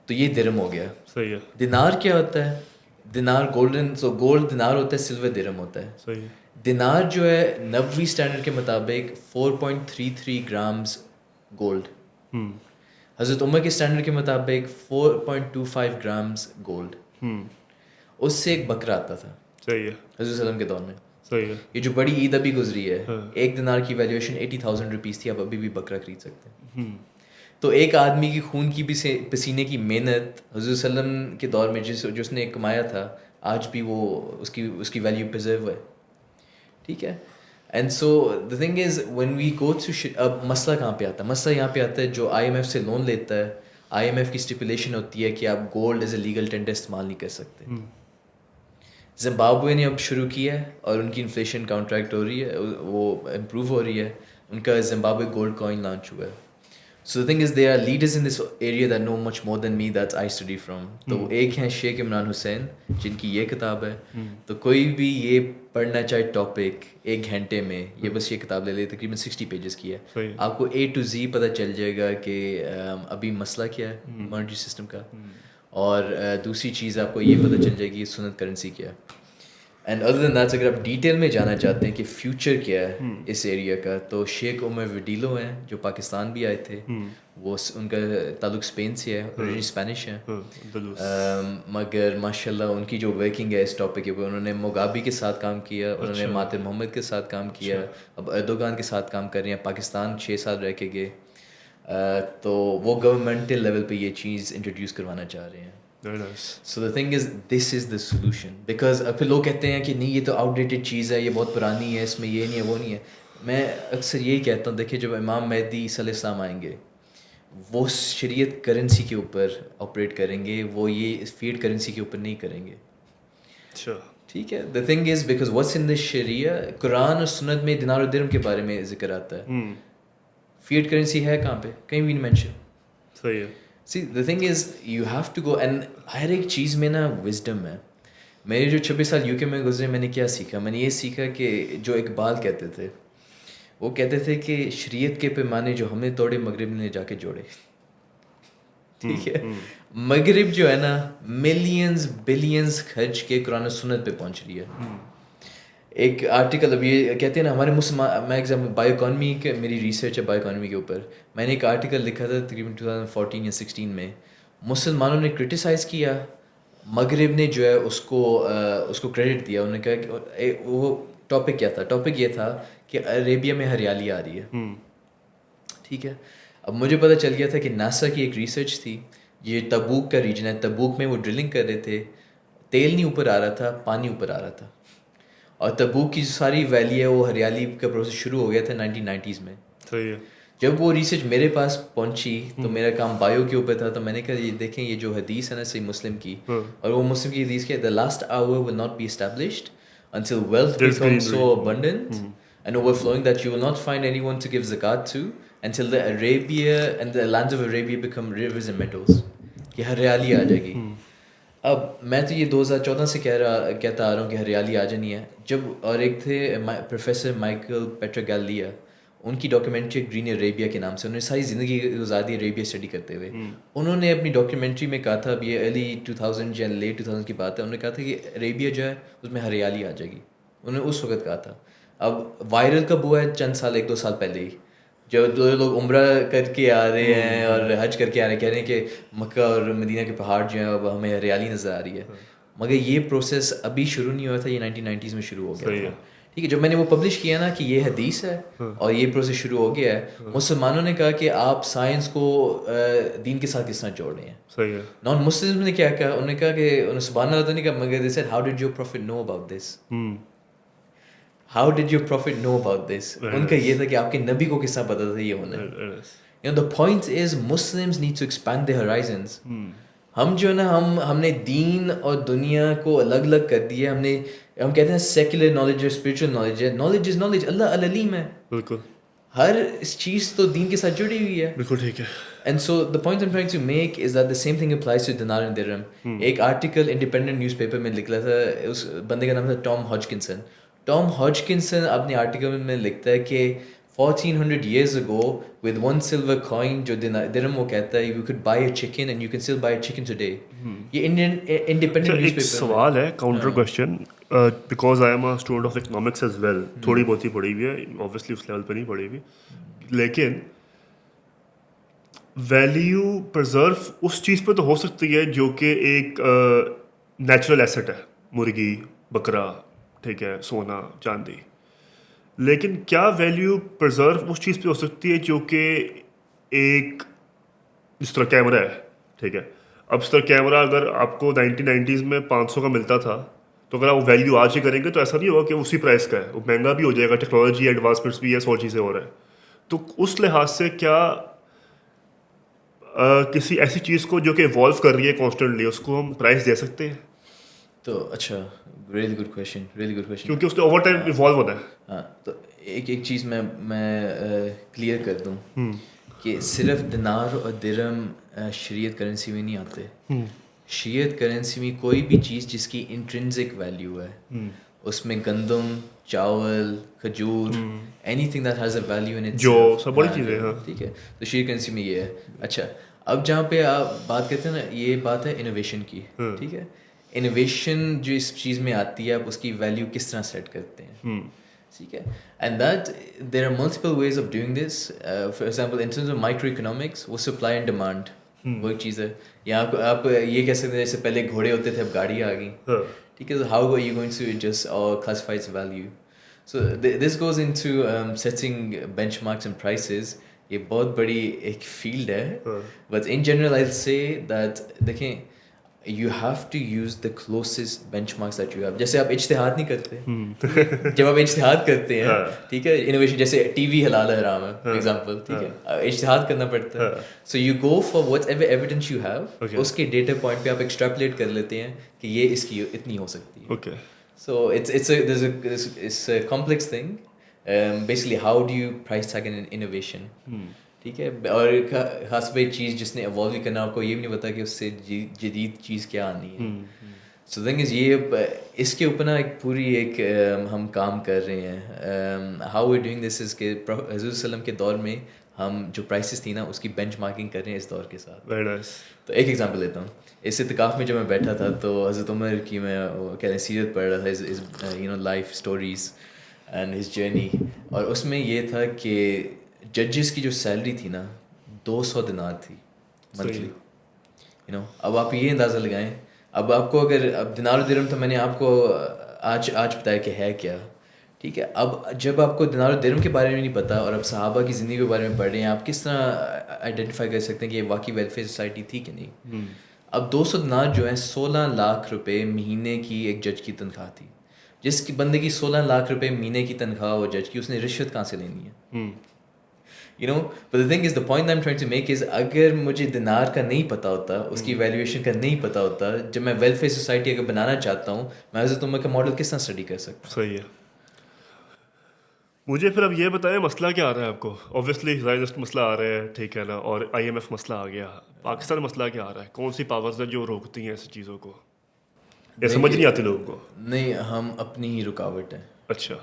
تو یہ درہم ہو گیا. صحیح ہے. دینار کیا ہوتا ہے؟ دینار گولڈن، سو گولڈ دینار ہوتا ہے، سلور درہم ہوتا ہے. صحیح ہے. دینار جو ہے 90 اسٹینڈرڈ کے مطابق 4.33 گرامز گولڈ. حضرت عمر کے اسٹینڈرڈ کے مطابق 4.25 گرامز گولڈ. اس سے ایک بکرا آتا تھا. صحیح ہے. حضرت وسلم کے دور میں. صحیح ہے. یہ جو بڑی عید ابھی گزری ہے، ایک دینار کی ویلیویشن 80,000 روپیز تھی. آپ ابھی بھی بکرا خرید سکتے ہیں. تو ایک آدمی کی خون کی پسینے کی محنت حضرت وسلم کے دور میں جس نے کمایا تھا، آج بھی وہ اس کی ویلیو پرزرو ہے. ٹھیک ہے. And so the thing is when we go through, اب مسئلہ کہاں پہ آتا ہے؟ مسئلہ یہاں پہ آتا ہے جو آئی ایم ایف سے لون لیتا ہے. آئی ایم ایف کی اسٹیپولیشن ہوتی ہے کہ آپ gold as a legal tender استعمال نہیں کر سکتے. زمبابوے نے اب شروع کیا ہے اور ان کی انفلیشن کاؤنٹریکٹ ہو رہی ہے، وہ امپروو ہو رہی ہے. ان کا زمبابوے گولڈ کوائن لانچ ہوا ہے. So the thing is they are leaders in this area that know much more than me that I study from. تو ایک ہیں شیخ عمران حسین جن کی یہ کتاب ہے. تو کوئی بھی یہ پڑھنا چاہے ٹاپک ایک گھنٹے میں، یہ بس یہ کتاب لے لے، تقریباً 60 پیجز کی ہے. آپ کو A to Z پتہ چل جائے گا کہ ابھی مسئلہ کیا ہے مانیٹری سسٹم کا. اور دوسری چیز آپ کو یہ پتہ چل جائے گی سنت کرنسی کیا ہے. اینڈ ادر دین دیٹس، اگر آپ ڈیٹیل میں جانا چاہتے ہیں کہ فیوچر کیا ہے اس ایریا کا، تو شیخ عمر وڈیلو ہیں جو پاکستان بھی آئے تھے. وہ ان کا تعلق اسپین سے ہے، اوریجنلی اسپینش ہیں، مگر ماشاء اللہ ان کی جو ورکنگ ہے اس ٹاپک کے اوپر، انہوں نے موگابی کے ساتھ کام کیا، انہوں نے مہاتر محمد کے ساتھ کام کیا، اب اردوغان کے ساتھ کام کر رہے ہیں. پاکستان 6 سال رہ کے گئے. تو وہ گورنمنٹل لیول پہ یہ چیز انٹروڈیوس کروانا چاہ رہے ہیں. So the thing is this is the solution. Because پھر لوگ کہتے ہیں کہ نہیں یہ تو آؤٹ ڈیٹڈ چیز ہے، یہ بہت پرانی ہے، اس میں یہ نہیں ہے وہ نہیں ہے. میں اکثر یہی کہتا ہوں، دیکھیں جب امام مہدی صلی اللہ علیہ وسلم آئیں گے، وہ شریعت کرنسی کے اوپر آپریٹ کریں گے، وہ یہ فیٹ کرنسی کے اوپر نہیں کریں گے. ٹھیک ہے. The thing is because what's in the شریعہ، قرآن اور سنت میں دینار و درہم کے بارے میں ذکر آتا ہے. فیٹ کرنسی ہے کہاں پہ؟ کہیں بھی نہیں مینشن. صحیح ہے. See, the thing is, you have to go, and ہر ایک چیز میں نا وزڈم ہے. میرے جو 26 سال UK میں گزرے، میں نے کیا سیکھا؟ میں نے یہ سیکھا کہ جو اقبال کہتے تھے، وہ کہتے تھے کہ شریعت کے پیمانے جو ہم نے توڑے، مغرب نے جا کے جوڑے. ٹھیک ہے. مغرب جو ہے نا ملینز بلینز خرچ کے قرآن و سنت پہ پہنچ رہی ہے. ایک آرٹیکل اب یہ کہتے ہیں نا ہمارے مسلمان، میں ایگزامپل بایو اکانومی کے، میری ریسرچ ہے بایو اکانومی کے اوپر. میں نے ایک آرٹیکل لکھا تھا تقریباً 2014 یا 16 میں. مسلمانوں نے کرٹیسائز کیا، مغرب نے جو ہے اس کو کریڈٹ دیا. انہوں نے کہا کہ وہ ٹاپک کیا تھا؟ ٹاپک یہ تھا کہ عربیہ میں ہریالی آ رہی ہے. ٹھیک ہے. اب مجھے پتہ چل گیا تھا کہ ناسا کی ایک ریسرچ تھی، یہ تبوک کا ریجن ہے، تبوک میں وہ ڈرلنگ کر رہے تھے، تیل نہیں اوپر آ رہا تھا، پانی اوپر آ رہا تھا. اور تبوک کی جو ساری ویلی ہے وہ ہریالی کا پروسیس شروع ہو گیا تھا 1990s میں. صحیح ہے. جب وہ ریسرچ میرے پاس پہنچی تو میرا کام بایو کے اوپر تھا، تو میں نے کہا یہ دیکھیں یہ جو حدیث ہے نا صحیح مسلم کی، اور وہ مسلم کی حدیث کے the last hour will not be established until wealth becomes so abundant and overflowing that you will not find anyone to give zakat to until the Arabia and the lands of Arabia become rivers and meadows. کہ ہریالی آ جائے گی. اب میں تو یہ 2014 سے کہتا آ رہا ہوں کہ ہریالی آ جانی ہے. جب اور ایک تھے پروفیسر مائیکل پیٹراگالیا، ان کی ڈاکیومنٹری گرین عربیہ کے نام سے، انہوں نے ساری زندگی گزاری عربیہ اسٹڈی کرتے ہوئے. انہوں نے اپنی ڈاکیومنٹری میں کہا تھا، اب یہ ارلی 2000 یا لیٹ 2000 کی بات ہے، انہوں نے کہا تھا کہ عربیہ جو ہے اس میں ہریالی آ جائے گی. انہوں نے اس وقت کہا تھا. اب وائرل کب ہوا ہے؟ چند سال، 1-2 سال پہلے ہی، جب دو لوگ عمرہ کر کے آ رہے ہیں اور حج کر کے آ رہے ہیں، کہہ رہے ہیں کہ مکہ اور مدینہ کے پہاڑ جو ہیں اب ہمیں ہریالی نظر آ رہی ہے. مگر یہ پروسیس ابھی شروع نہیں ہوا تھا، یہ 1990s میں شروع ہو گیا تھا. ٹھیک ہے. جب میں نے وہ پبلش کیا نا کہ یہ حدیث ہے اور یہ پروسیس شروع ہو گیا ہے، مسلمانوں نے کہا کہ آپ سائنس کو دین کے ساتھ کس طرح جوڑ رہے ہیں. صحیح ہے. نان مسلم نے کیا کہا؟ انہوں نے کہا کہ انہوں نے سبحان اللہ تو نہیں کہا، مگر they said how did your prophet know about this? How did your prophet know about this? ان کا یہ تھا کہ آپ کے نبی کو کس طرح پتا تھا یہ ہونا ہے. You know, the point is Muslims need to expand their horizons. ہم جو ہے نا ہم نے دین اور دنیا کو الگ الگ کر دیا. ہم کہتے ہیں سیکولر نالج اور اسپرچل نالج ہے. نالج از نالج، اللہ العلیم ہے. بالکل. ہر چیز تو دین کے ساتھ جڑی ہوئی ہے. بالکل ٹھیک ہے. And so the point I'm trying to make is that the same thing applies to dinar and dirham. ایک آرٹیکل انڈیپینڈنٹ نیوز پیپر میں نکلا تھا، اس بندے کا نام تھا ٹام ہاجکنسن. ٹام ہاجکنسن اپنے آرٹیکل میں لکھتا ہے کہ 1400 years ago with one silver coin جو dirham وہ کہتا ہے you could buy a chicken and you can still buy a chicken today. یہ انڈین independent ایک newspaper سوال ہے counter question because I am a student of economics as well تھوڑی بہت ہی پڑھی ہوئی ہے اوبیسلی اس لیول پہ نہیں پڑھی ہوئی لیکن ویلیو پرزرو اس چیز پہ تو ہو سکتی ہے جو کہ ایک نیچرل ایسٹ ہے مرغی بکرا ٹھیک ہے سونا چاندی لیکن کیا ویلیو پرزرو اس چیز پہ ہو سکتی ہے جو کہ ایک جس طرح کیمرہ ہے ٹھیک ہے اب اس طرح کیمرہ اگر آپ کو 1990s میں 500 کا ملتا تھا تو اگر آپ وہ ویلیو آج ہی کریں گے تو ایسا نہیں ہوگا کہ اسی پرائس کا ہے وہ مہنگا بھی ہو جائے گا ٹیکنالوجی ایڈوانسمنٹس بھی ہے 100 چیزیں ہو رہا ہے تو اس لحاظ سے کیا کسی ایسی چیز کو جو کہ ایوالو کر رہی ہے کانسٹنٹلی اس کو ہم پرائز دے سکتے ہیں تو اچھا ریئلی گڈ کویشچن کیونکہ اس نے اوور ٹائم ایوالو ہونا ہے. ہاں تو ایک چیز میں کلیئر کر دوں کہ صرف دینار اور درہم شریعت کرنسی میں نہیں آتے. شریعت کرنسی میں کوئی بھی چیز جس کی انٹرنزک ویلیو ہے اس میں گندم چاول کھجور any thing that has a value in it جو سب بڑی چیزیں ہیں ٹھیک ہے تو شریعت کرنسی میں یہ ہے. اچھا اب جہاں پہ آپ بات کرتے ہیں نا یہ بات ہے انوویشن کی ٹھیک ہے. انوویشن جو اس چیز میں آتی ہے آپ اس کی ویلیو کس طرح سیٹ کرتے ہیں ٹھیک ہے. And that there are multiple ways of doing this. For example in terms of microeconomics وہ سپلائی اینڈ ڈیمانڈ وہ ایک چیز ہے. یا آپ یہ کہہ سکتے ہیں جیسے پہلے گھوڑے ہوتے تھے اب گاڑیاں آ گئیں ٹھیک ہے. How are you going to just classify its value. So this goes into setting benchmarks and prices. یہ بہت بڑی ایک فیلڈ ہے but in general I say that دیکھیں you have to use the closest benchmarks that you have. جیسے آپ اجتہاد نہیں کرتے جب آپ اجتہاد کرتے ہیں ٹھیک ہے انوویشن جیسے ٹی وی حلال حرام ہے فار ایگزامپل ٹھیک ہے اجتہاد کرنا پڑتا ہے. So you go for whatever evidence you have اس کے ڈیٹا پوائنٹ پہ آپ ایکسٹریپولیٹ کر لیتے ہیں کہ یہ اس کی اتنی ہو سکتی ہے. So it's a complex thing. Basically how do you price tag in innovation ٹھیک ہے. اور خاص پہ ایک چیز جس نے ایوالو بھی کرنا آپ کو یہ بھی نہیں پتا کہ اس سے جدید چیز کیا آنی ہے. سو تھنگ از یہ اس کے اوپر نا ایک پوری ایک ہم کام کر رہے ہیں. ہاؤ وی ڈوئنگ دس از کہ حضور وسلم کے دور میں ہم جو پرائسز تھی نا اس کی بینچ مارکنگ کر رہے ہیں اس دور کے ساتھ. تو ایک ایگزامپل دیتا ہوں. اس اعتکاف میں جب میں بیٹھا تھا تو حضرت عمر کی میں کہہ رہے ہیں سیرت پڑھ رہا تھا you know life stories and his journey. اور اس میں یہ تھا کہ ججز کی جو سیلری تھی نا 200 دینار تھی منتھلی یو نو. اب آپ یہ اندازہ لگائیں اب آپ کو اگر اب دینار و درہم تو میں نے آپ کو آج بتایا کہ ہے کیا ٹھیک ہے. اب جب آپ کو دینار و درہم کے بارے میں نہیں پتا اور اب صحابہ کی زندگی کے بارے میں پڑھ رہے ہیں آپ کس طرح آئیڈینٹیفائی کر سکتے ہیں کہ یہ واقعی ویلفیئر سوسائٹی تھی کہ نہیں. اب 200 دینار جو ہیں 16 لاکھ روپے مہینے کی ایک جج کی تنخواہ تھی. جس کی بندے کی 16 لاکھ روپے مہینے کی تنخواہ ہو جج کی اس نے رشوت کہاں سے لینی ہے you know. But the thing is the point I am trying to make is اگر مجھے دینار کا نہیں پتہ ہوتا اس کی ویلیویشن کا نہیں پتہ ہوتا جب میں ویلفیئر سوسائٹی اگر بنانا چاہتا ہوں میں حضرت عمر کا ماڈل کس طرح اسٹڈی کر سکتا ہوں. صحیح ہے. مجھے پھر اب یہ بتائیں مسئلہ کیا آ رہا ہے آپ کو. اوبیسلی زائدسٹ مسئلہ آ رہا ہے ٹھیک ہے نا اور آئی ایم ایف مسئلہ آ گیا. پاکستان مسئلہ کیا آ رہا ہے. کون سی پاورز ہیں جو روکتی ہیں ایسی چیزوں کو یا سمجھ نہیں آتی لوگوں کو. نہیں ہم اپنی ہی رکاوٹ ہیں. اچھا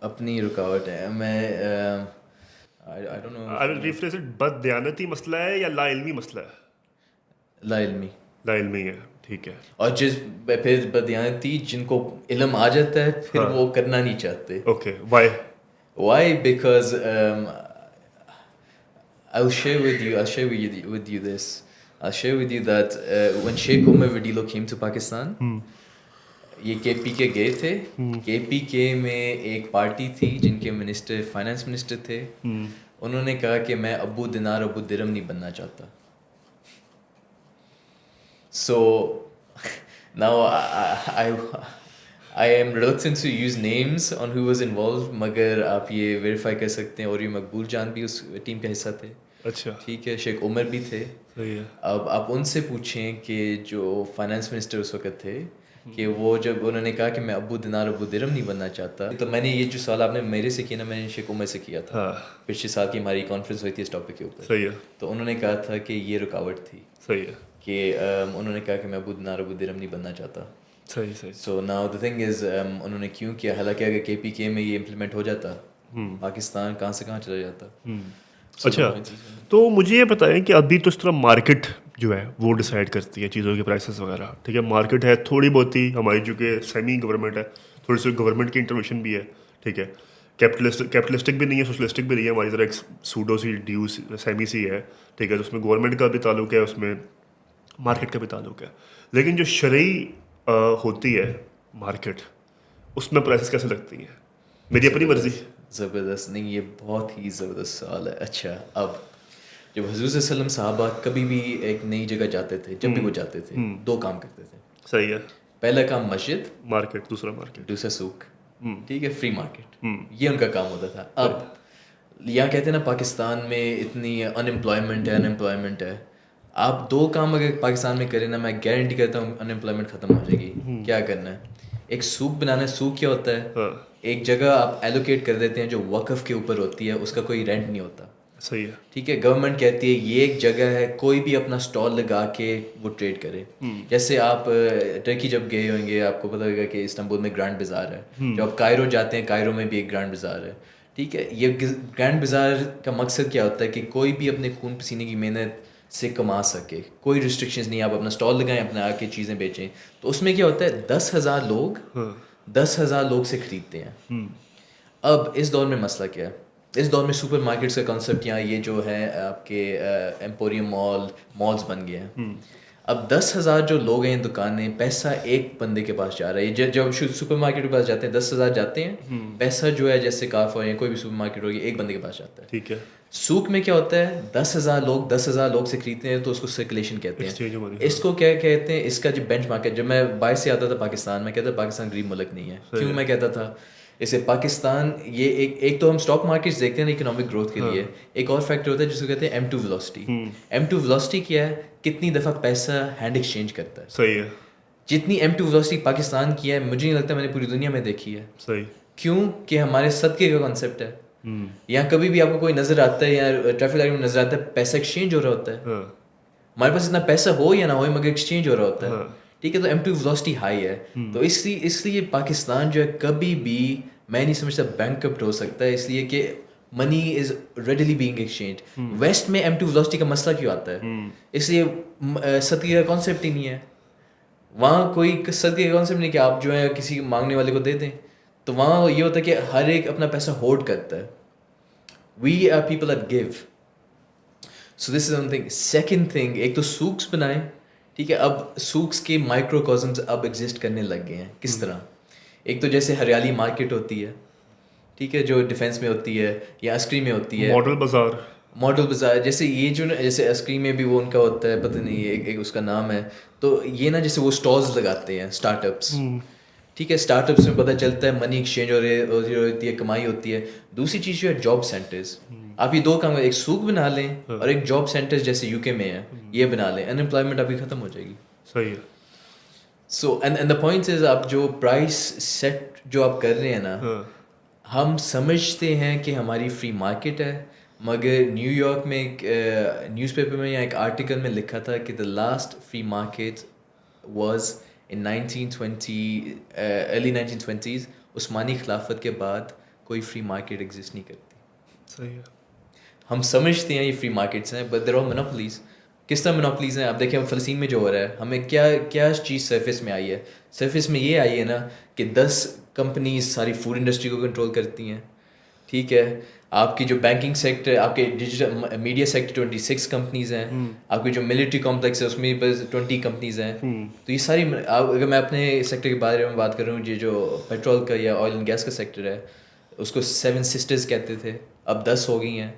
اپنی رکاوٹ ہے. میں بد دیانتی مسئلہ ہے یا لا علمی مسئلہ ہے. لا علمی ہے ٹھیک ہے. اور جس پھر بدیانتی جن کو علم آ جاتا ہے پھر وہ کرنا نہیں چاہتے. Okay why because I'll share with you this. I'll share with you that when Sheikh Umar Vadilo came to Pakistan یہ کے پی کے گئے تھے. کے پی کے میں ایک پارٹی تھی جن کے منسٹر فائنانس منسٹر تھے. انہوں نے کہا کہ میں ابو دینار ابو درہم نہیں بننا چاہتا. So now I am reluctant to use names on who was involved مگر آپ یہ ویریفائی کر سکتے ہیں. اور یہ مقبول جان بھی اس ٹیم کا حصہ تھے. اچھا ٹھیک ہے. شیخ عمر بھی تھے. اب آپ ان سے پوچھیں کہ جو فائنانس منسٹر اس وقت تھے کہ وہ جب انہوں نے کہا کہ میں ابو دینار ابو درہم نہیں بننا چاہتا تو میں نے یہ جو سوال آپ نے میرے سے کیا نا میں نے شیخ عمر سے کیا تھا. پچھلے سال کی ہماری کانفرنس ہوئی تھی اس ٹاپک کے اوپر. صحیح ہے. تو انہوں نے کہا تھا کہ یہ رکاوٹ تھی. صحیح ہے. کہ انہوں نے کہا کہ میں ابو دینار ابو درہم نہیں بننا چاہتا. صحیح. سو ناؤ دا تھنگ از انہوں نے کیوں کیا. حالانکہ اگر کے پی کے میں یہ امپلیمنٹ ہو جاتا پاکستان کہاں سے کہاں چلا جاتا. اچھا, تو مجھے یہ بتائیں کہ ابھی تو اس طرح مارکیٹ جو ہے وہ ڈیسائیڈ کرتی ہے چیزوں کے پرائسز وغیرہ, ٹھیک ہے, مارکیٹ ہے تھوڑی بہت ہی ہماری جو کہ سیمی گورنمنٹ ہے, تھوڑی سی گورنمنٹ کی انٹرویشن بھی ہے, ٹھیک ہے, کیپٹلسٹک بھی نہیں ہے, سوشلسٹک بھی نہیں ہے, ہماری طرح ایک سوڈو سی ڈیو سیمی سی ہے, ٹھیک ہے, تو اس میں گورنمنٹ کا بھی تعلق ہے, اس میں مارکیٹ کا بھی تعلق ہے, لیکن جو شرعی ہوتی ہے مارکیٹ اس میں پرائسز کیسے لگتی ہیں؟ میری اپنی مرضی. زبردست, نہیں یہ بہت ہی زبردست سوال ہے. اچھا, اب جب حضور صلی اللہ علیہ وسلم صحابہ کبھی بھی ایک نئی جگہ جاتے تھے, جب بھی وہ جاتے تھے, دو کام کرتے تھے. صحیح ہے. پہلا کام مسجد, مارکیٹ, دوسرا سوق, ٹھیک ہے, فری مارکیٹ, یہ ان کا کام ہوتا تھا. اب یہاں کہتے ہیں نا پاکستان میں اتنی انمپلائمنٹ ہے, آپ دو کام اگر پاکستان میں کریں نا, میں گارنٹی کرتا ہوں انمپلائمنٹ ختم ہو جائے گی. کیا کرنا ہے, ایک سوق بنانا ہے. سوق کیا ہوتا ہے, ایک جگہ آپ ایلوکیٹ کر دیتے ہیں جو وقف کے اوپر ہوتی ہے, اس کا کوئی رینٹ نہیں ہوتا. صحیح ہے, ٹھیک ہے, گورنمنٹ کہتی ہے یہ ایک جگہ ہے, کوئی بھی اپنا اسٹال لگا کے وہ ٹریڈ کرے. جیسے آپ ٹرکی جب گئے ہوئیں گے, آپ کو پتہ ہوگا کہ استنبول میں گرانڈ بازار ہے. جب آپ کائرو جاتے ہیں, کائرو میں بھی ایک گرانڈ بازار ہے. ٹھیک ہے, یہ گرانڈ بازار کا مقصد کیا ہوتا ہے کہ کوئی بھی اپنے خون پسینے کی محنت سے کما سکے, کوئی ریسٹرکشنز نہیں, آپ اپنا اسٹال لگائیں, اپنا آ کے چیزیں بیچیں. تو اس میں کیا ہوتا ہے, 10,000 لوگ سے خریدتے ہیں. اب اس دور میں مسئلہ کیا ہے, اس دور میں سپر مارکیٹس کا کنسیپٹ, یہاں یہ جو ہے آپ کے ایمپوریم مالز بن گئے ہیں. اب 10,000 جو لوگ ہیں دکانیں, پیسہ ایک بندے کے پاس جا رہا ہے. جب سپر مارکیٹ کے پاس جاتے ہیں 10,000 جاتے ہیں, پیسہ جو ہے جیسے کافا یا کوئی بھی سپر مارکیٹ ہوگی, ایک بندے کے پاس جاتا ہے. ٹھیک ہے. سوق میں کیا ہوتا ہے, 10,000 لوگ سے خریدتے ہیں, تو اس کو سرکولیشن کہتے ہیں. اس کو کیا کہتے ہیں, اس کا جو بینچ مارک ہے. جب میں باہر سے آتا تھا پاکستان, میں کہتا تھا پاکستان غریب ملک نہیں ہے. کیوں میں کہتا تھا, اسے پاکستان, یہ ایک تو ہم اسٹاک مارکیٹس دیکھتے ہیں اکنامک گروتھ کے لیے, ایک اور فیکٹر ہوتا ہے جس کو کہتے ہیں M2 ویلوسٹی. M2 ویلوسٹی کیا ہے, کتنی دفعہ پیسہ ہینڈ ایکسچینج کرتا ہے. صحیح ہے. جتنی M2 ویلوسٹی پاکستان کی ہے, مجھے نہیں لگتا میں نے پوری دنیا میں دیکھی ہے. صحیح. کیوں کہ ہمارے صدقے کا کانسیپٹ ہے. یہاں کبھی بھی آپ کو کوئی نظر آتا ہے یا ٹریفک لائٹ میں نظر آتا ہے, پیسہ ایکسچینج ہو رہا ہوتا ہے. ہمارے پاس اتنا پیسہ ہو یا نہ ہو, مگر ایکسچینج ہو رہا ہوتا ہے. ٹھیک ہے, تو M2 ویلوسٹی ہائی ہے. تو اس لیے پاکستان جو ہے کبھی بھی میں نہیں سمجھتا بینک کرپٹ ہو سکتا ہے, اس لیے کہ money is readily being exchanged. West میں M2 ویلوسٹی کا مسئلہ کیوں آتا ہے, اس لیے صدقے کا کانسیپٹ ہی نہیں ہے. وہاں کوئی صدقے کا کانسیپٹ نہیں کہ آپ جو ہے کسی مانگنے والے کو دے دیں. تو وہاں یہ ہوتا ہے کہ ہر ایک اپنا پیسہ ہولڈ کرتا ہے. We are people that give. So this is one thing. Second thing, ایک تو سوکس بنائیں. ٹھیک ہے, اب سوکس کے مائکرو کازمز اب ایگزسٹ کرنے لگ گئے ہیں. کس طرح, ایک تو جیسے ہریالی مارکیٹ ہوتی ہے, ٹھیک ہے, جو ڈیفینس میں ہوتی ہے یا عسکری میں ہوتی ہے. ماڈل بازار جیسے یہ جو جیسے عسکری میں بھی وہ ان کا ہوتا ہے, پتہ نہیں ایک اس کا نام ہے. تو یہ نا جیسے وہ اسٹالز لگاتے ہیں اسٹارٹ اپس. ٹھیک ہے, اسٹارٹ اپس میں پتہ چلتا ہے منی ایکسچینج ہو رہی ہوتی ہے, کمائی ہوتی ہے. دوسری چیز جو ہے جاب سینٹرز. آپ یہ دو کام, ایک سوق بنا لیں اور ایک جاب سینٹرز جیسے UK میں ہے یہ بنا لیں, انمپلائمنٹ ابھی ختم ہو جائے گی. صحیح ہے. So and the point is, آپ جو پرائس سیٹ جو آپ کر رہے ہیں نا, ہم سمجھتے ہیں کہ ہماری فری مارکیٹ ہے, مگر نیو یارک میں ایک نیوز پیپر میں یا ایک آرٹیکل میں لکھا تھا کہ the last free market was in 1920 early 1920s. Usmani خلافت کے بعد کوئی فری مارکیٹ ایگزسٹ نہیں کرتی. صحیح ہے. ہم سمجھتے ہیں یہ فری مارکیٹس ہیں, بٹ دیر آر مونوپلیز. کس طرح مونوپلیز ہیں, آپ دیکھیں فلسطین میں جو ہو رہا ہے, ہمیں کیا چیز سرفیس میں آئی ہے. سرفیس میں یہ آئی ہے نا کہ 10 کمپنیز ساری فوڈ انڈسٹری کو کنٹرول کرتی ہیں. ٹھیک ہے, آپ کی جو بینکنگ سیکٹر, آپ کے ڈیجیٹل میڈیا سیکٹر 26 کمپنیز ہیں. آپ کی جو ملٹری کمپلیکس ہے اس میں بس 20 کمپنیز ہیں. تو یہ ساری, اگر میں اپنے سیکٹر کے بارے میں بات کر رہا ہوں, یہ جو پیٹرول کا یا آئل اینڈ گیس کا سیکٹر ہے, اس کو 7 سسٹرز کہتے تھے, اب 10 ہو گئی ہیں.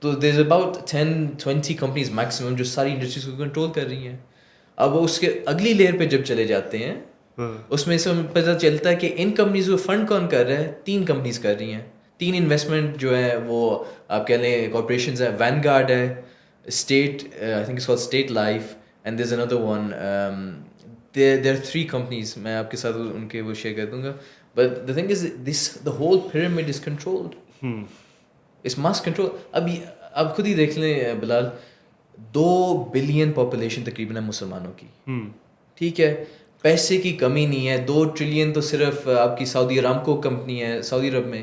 تو دیر از اباؤٹ 10-20 کمپنیز میکسیمم جو ساری انڈسٹریز کو کنٹرول کر رہی ہیں. اب اس کے اگلی لیئر پہ جب چلے جاتے ہیں, اس میں سے پتہ چلتا ہے کہ ان کمپنیز کو فنڈ کون کر رہا ہے, 3 کمپنیز کر رہی ہیں. 3 انویسٹمنٹ جو ہے وہ آپ کہہ لیں کارپوریشنز ہیں. وین گارڈ ہے, State, I think it's called State Life, and there is اندر ون. دیر آر 3 کمپنیز, میں آپ کے ساتھ ان کے وہ شیئر کر دوں گا. But the thing is this, the whole pyramid is controlled. اس ماسٹ کنٹرول. اب آپ خود ہی دیکھ لیں بلال, 2 بلین پاپولیشن تقریباً ہے مسلمانوں کی. ٹھیک ہے, پیسے کی کمی نہیں ہے. 2 ٹریلین تو صرف آپ کی سعودی ارامکو کمپنی ہے سعودی عرب میں.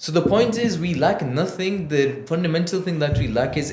So the point is we lack nothing. The fundamental thing that we lack is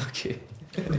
Okay.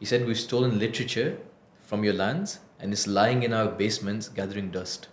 He said, we've stolen literature from your lands and it's lying in our basements gathering dust.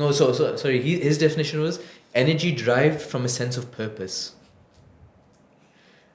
No, sorry. His definition was energy derived from a sense of purpose.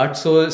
800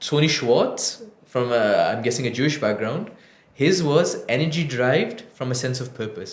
Tony Schwartz, from I'm guessing a Jewish background, his was energy derived from a sense of purpose.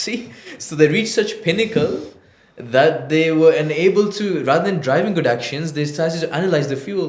See, so they reached such pinnacle that they were unable to, rather than driving good actions, they started to analyze the fuel.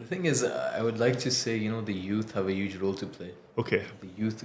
The thing is, I would like to say, the youth have a huge role to play. Okay. The youth,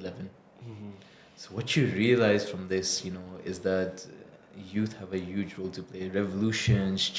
11. So what you realize from this, is that youth have a huge role to play. Revolutions,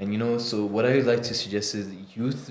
And so what I would like to suggest is youth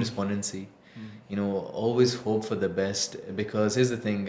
despondency. Always hope for the best, because here's the thing,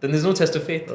then there's no test of faith.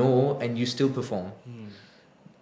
know and you still perform,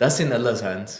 That's in Allah's hands.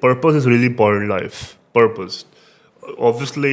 purpose is really important in life. Purpose. Obviously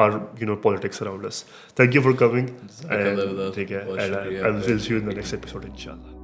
our politics around us. Thank you for coming, and take care, and I will see you in the next episode, inshallah.